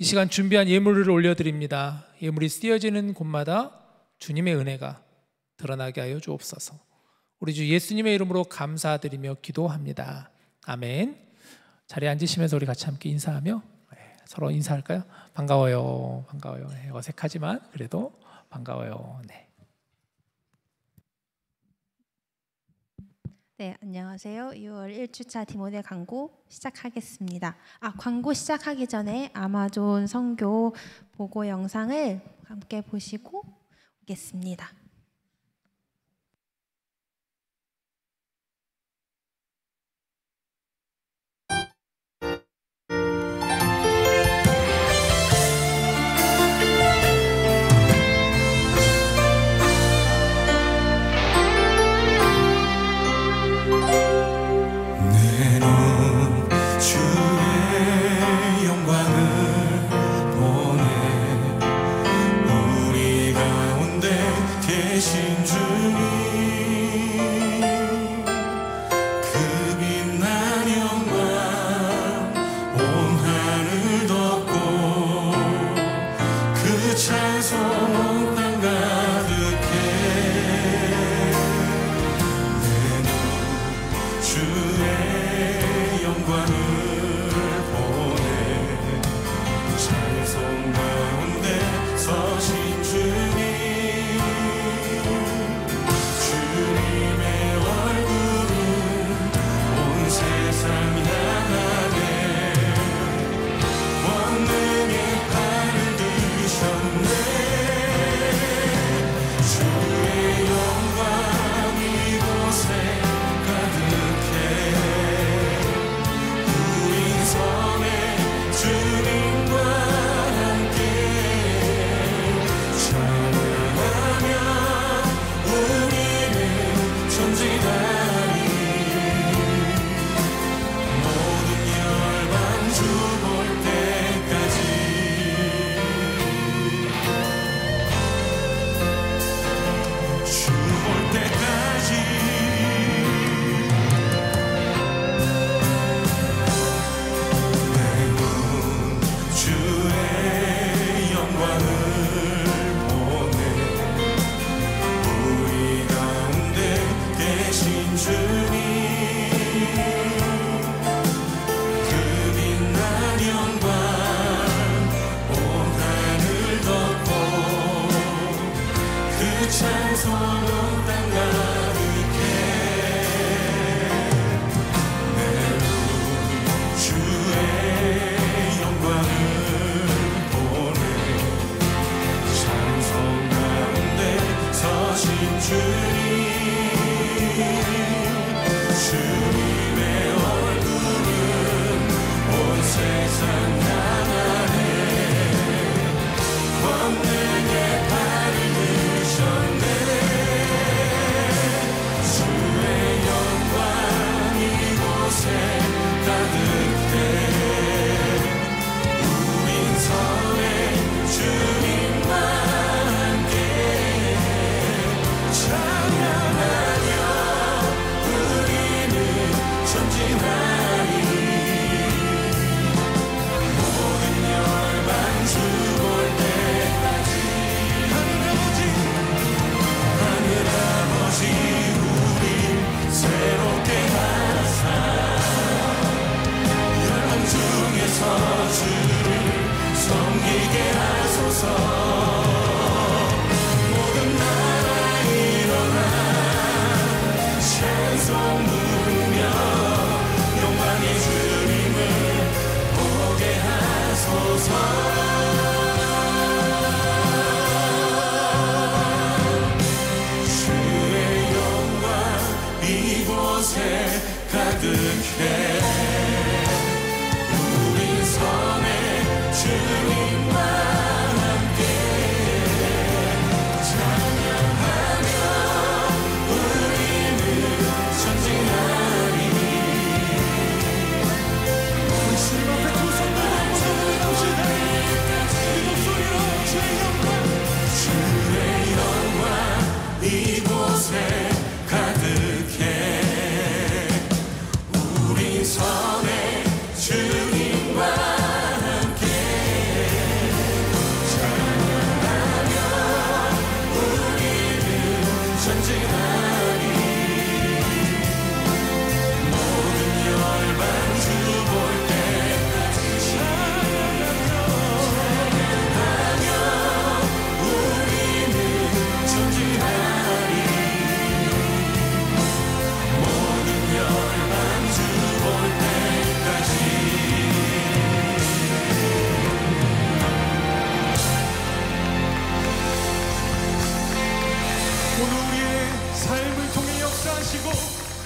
이 시간 준비한 예물을 올려드립니다. 예물이 쓰여지는 곳마다 주님의 은혜가 드러나게 하여 주옵소서. 우리 주 예수님의 이름으로 감사드리며 기도합니다. 아멘. 자리에 앉으시면서 우리 같이 함께 인사하며 서로 인사할까요? 반가워요. 반가워요. 어색하지만 그래도 반가워요. 네. 네, 안녕하세요. 6월 1주차 디모데 광고 시작하겠습니다. 광고 시작하기 전에 아마존 선교 보고 영상을 함께 보시고 오겠습니다. 찬송 가운데 서신 주님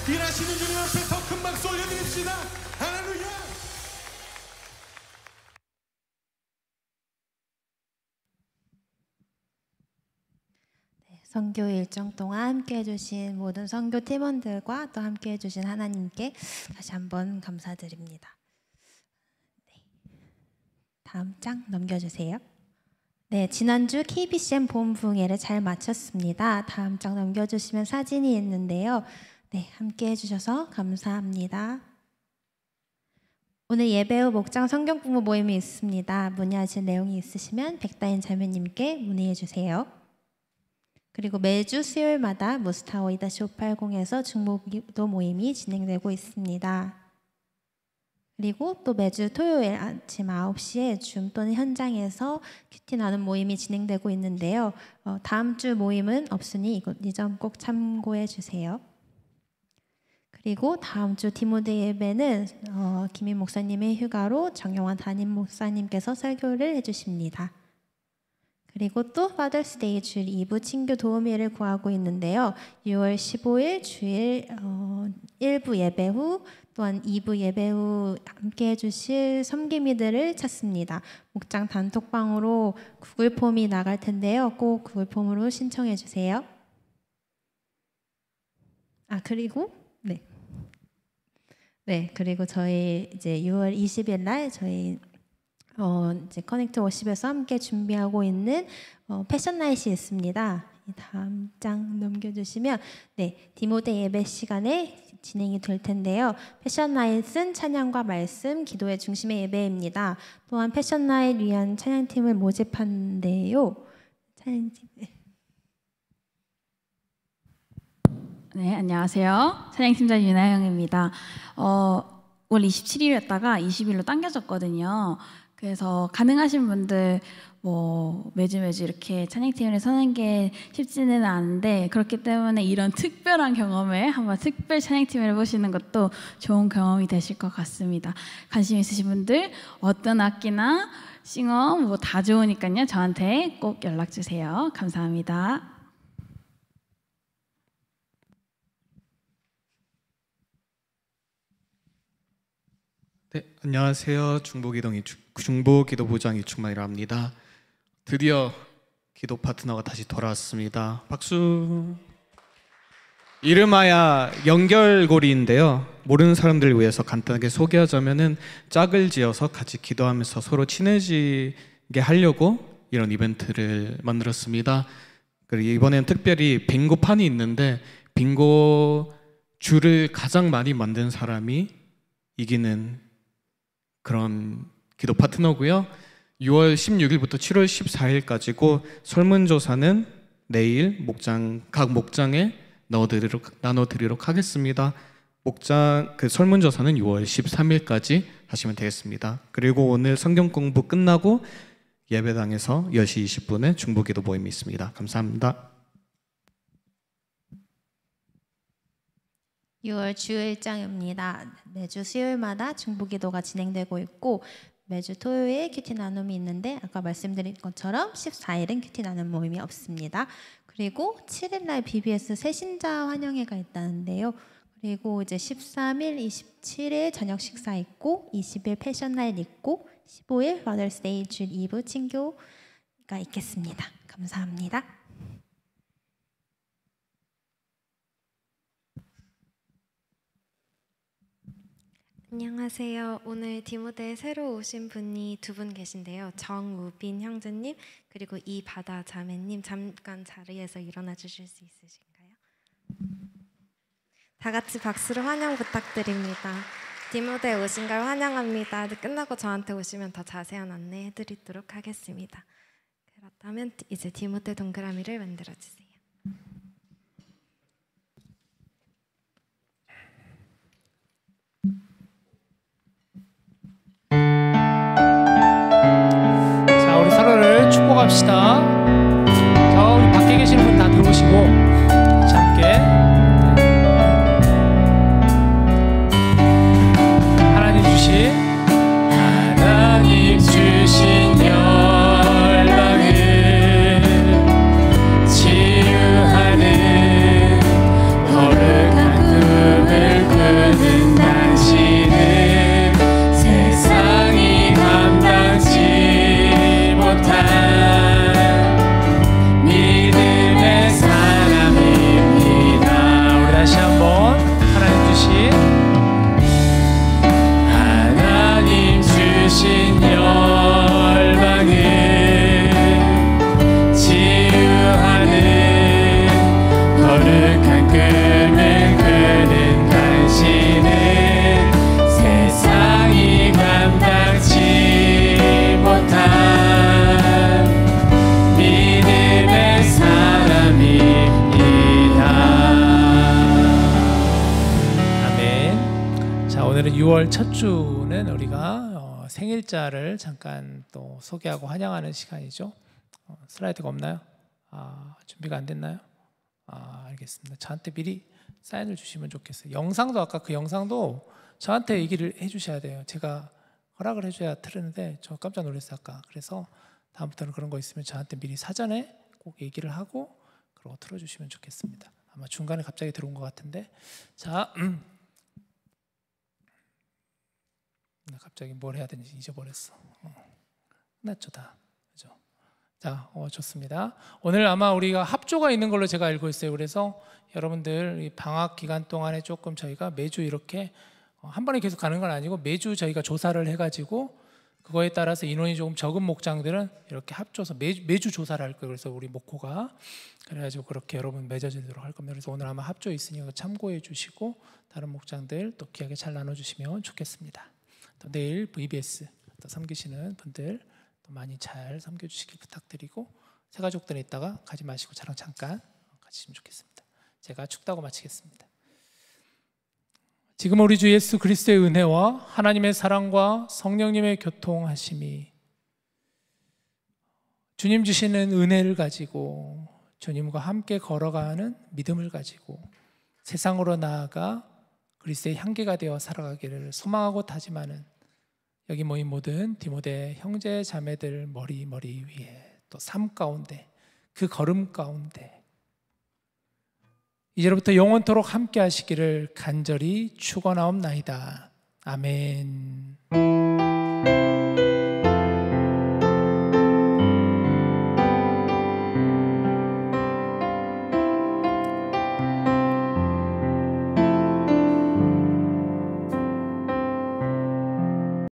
일하시는 주님 앞에 더 큰 박수 올려드립시다. 할렐루야. 선교 일정 동안 함께해 주신 모든 선교 팀원들과 또 함께해 주신 하나님께 다시 한번 감사드립니다. 네. 다음 장 넘겨주세요. 네, 지난주 KBCM 본붕예를 잘 마쳤습니다. 다음 장 넘겨주시면 사진이 있는데요. 네, 함께해 주셔서 감사합니다. 오늘 예배 후 목장 성경 공부 모임이 있습니다. 문의하실 내용이 있으시면 백다인 자매님께 문의해 주세요. 그리고 매주 수요일마다 무스타워 2-580에서 중보기도 모임이 진행되고 있습니다. 그리고 또 매주 토요일 아침 9시에 줌 또는 현장에서 큐티 나눔 모임이 진행되고 있는데요. 다음 주 모임은 없으니 이 점 꼭 참고해 주세요. 그리고 다음 주 디모데 예배는 김인 목사님의 휴가로 정영환 담임 목사님께서 설교를 해주십니다. 그리고 또 파더스데이 주일 2부 친교 도우미를 구하고 있는데요. 6월 15일 주일 1부 예배 후 또한 2부 예배 후 함께 해주실 섬김이들을 찾습니다. 목장 단톡방으로 구글 폼이 나갈 텐데요. 꼭 구글 폼으로 신청해 주세요. 그리고 그리고 저희 이제 6월 20일 날 저희 이제 커넥트 워십에서 함께 준비하고 있는 패션 나잇이 있습니다. 다음 장 넘겨주시면 디모데 예배 시간에 진행이 될 텐데요. 패션 나잇은 찬양과 말씀, 기도의 중심의 예배입니다. 또한 패션 나잇 위한 찬양팀을 모집한데요. 찬양팀. 네, 안녕하세요. 찬양팀장 윤하영입니다. 올 27일이었다가 20일로 당겨졌거든요. 그래서 가능하신 분들 뭐 매주 이렇게 찬양팀을 서는 게 쉽지는 않은데, 그렇기 때문에 이런 특별한 경험을 한번 특별 찬양팀을 해보시는 것도 좋은 경험이 되실 것 같습니다. 관심 있으신 분들 어떤 악기나 싱어 뭐 다 좋으니까요. 저한테 꼭 연락 주세요. 감사합니다. 네, 안녕하세요. 중보기도부장 이충만이라 합니다. 드디어 기도 파트너가 다시 돌아왔습니다. 박수. 이름하여 연결고리인데요. 모르는 사람들을 위해서 간단하게 소개하자면은 짝을 지어서 같이 기도하면서 서로 친해지게 하려고 이런 이벤트를 만들었습니다. 그리고 이번엔 특별히 빙고판이 있는데 빙고 줄을 가장 많이 만든 사람이 이기는 그런 기도 파트너고요. 6월 16일부터 7월 14일까지고 설문조사는 내일 각 목장에 나눠드리도록 하겠습니다. 설문조사는 6월 13일까지 하시면 되겠습니다. 그리고 오늘 성경 공부 끝나고 예배당에서 10시 20분에 중보기도 모임이 있습니다. 감사합니다. 6월 주일장입니다. 매주 수요일마다 중보기도가 진행되고 있고 매주 토요일 큐티 나눔이 있는데 아까 말씀드린 것처럼 14일은 큐티 나눔 모임이 없습니다. 그리고 7일날 BBS 새신자 환영회가 있다는데요. 그리고 이제 13일, 27일 저녁 식사 있고 20일 패션날 있고 15일 머더스데이 주 2부 친교가 있겠습니다. 감사합니다. 안녕하세요. 오늘 디모데에 새로 오신 분이 두 분 계신데요. 정우빈 형제님 그리고 이바다 자매님, 잠깐 자리에서 일어나 주실 수 있으신가요? 다 같이 박수로 환영 부탁드립니다. 디모데에 오신 걸 환영합니다. 끝나고 저한테 오시면 더 자세한 안내해 드리도록 하겠습니다. 그렇다면 이제 디모데 동그라미를 만들어 주세요. 자, 우리 서로를 축복합시다. 저기 밖에 계시는 분 다 들어오시고 같이 함께 하나님 주신 열방을 치유하는 거룩한 꿈을 꾸는 당신은 세상이 감당치 못한 믿음의 사람입니다. 우리 다시 한번 하나님 주신 열방을 치유하는 거룩한 꿈을 꾸는 당신은 세상이 감당치 못한 믿음의 사람입니다. 아멘. 자, 오늘은 6월 첫 주는 우리가 생일자를 잠깐 또 소개하고 환영하는 시간이죠. 슬라이드가 없나요? 준비가 안 됐나요? 알겠습니다. 저한테 미리 사인을 주시면 좋겠어요. 영상도 아까 그 영상도 저한테 얘기를 해주셔야 돼요. 제가 허락을 해줘야 틀었는데 저 깜짝 놀랐어요 아까. 그래서 다음부터는 그런 거 있으면 저한테 미리 사전에 꼭 얘기를 하고 그러고 틀어주시면 좋겠습니다. 아마 중간에 갑자기 들어온 것 같은데. 자, 나 갑자기 뭘 해야 되는지 잊어버렸어. 끝났죠 다. 그죠? 자, 좋습니다. 오늘 아마 우리가 합조가 있는 걸로 제가 알고 있어요. 그래서 여러분들 이 방학 기간 동안에 조금 저희가 매주 이렇게 한 번에 계속 가는 건 아니고 매주 저희가 조사를 해가지고 그거에 따라서 인원이 조금 적은 목장들은 이렇게 합쳐서 매주 조사를 할 거예요. 그래서 우리 목호가 그래가지고 그렇게 여러분 맺어지도록 할 겁니다. 그래서 오늘 아마 합조 있으니까 참고해 주시고 다른 목장들 또 귀하게 잘 나눠주시면 좋겠습니다. 또 내일 VBS 또 섬기시는 분들 또 많이 잘 섬겨주시길 부탁드리고 새 가족들은 이따가 가지 마시고 저랑 잠깐 가시면 좋겠습니다. 제가 축도하고 마치겠습니다. 지금 우리 주 예수 그리스도의 은혜와 하나님의 사랑과 성령님의 교통하심이 주님 주시는 은혜를 가지고 주님과 함께 걸어가는 믿음을 가지고 세상으로 나아가 그리스도의 향기가 되어 살아가기를 소망하고 다짐하는 여기 모인 모든 디모데 형제 자매들 머리 위에 또 삶 가운데 그 걸음 가운데 이제로부터 영원토록 함께 하시기를 간절히 축원하옵나이다. 아멘.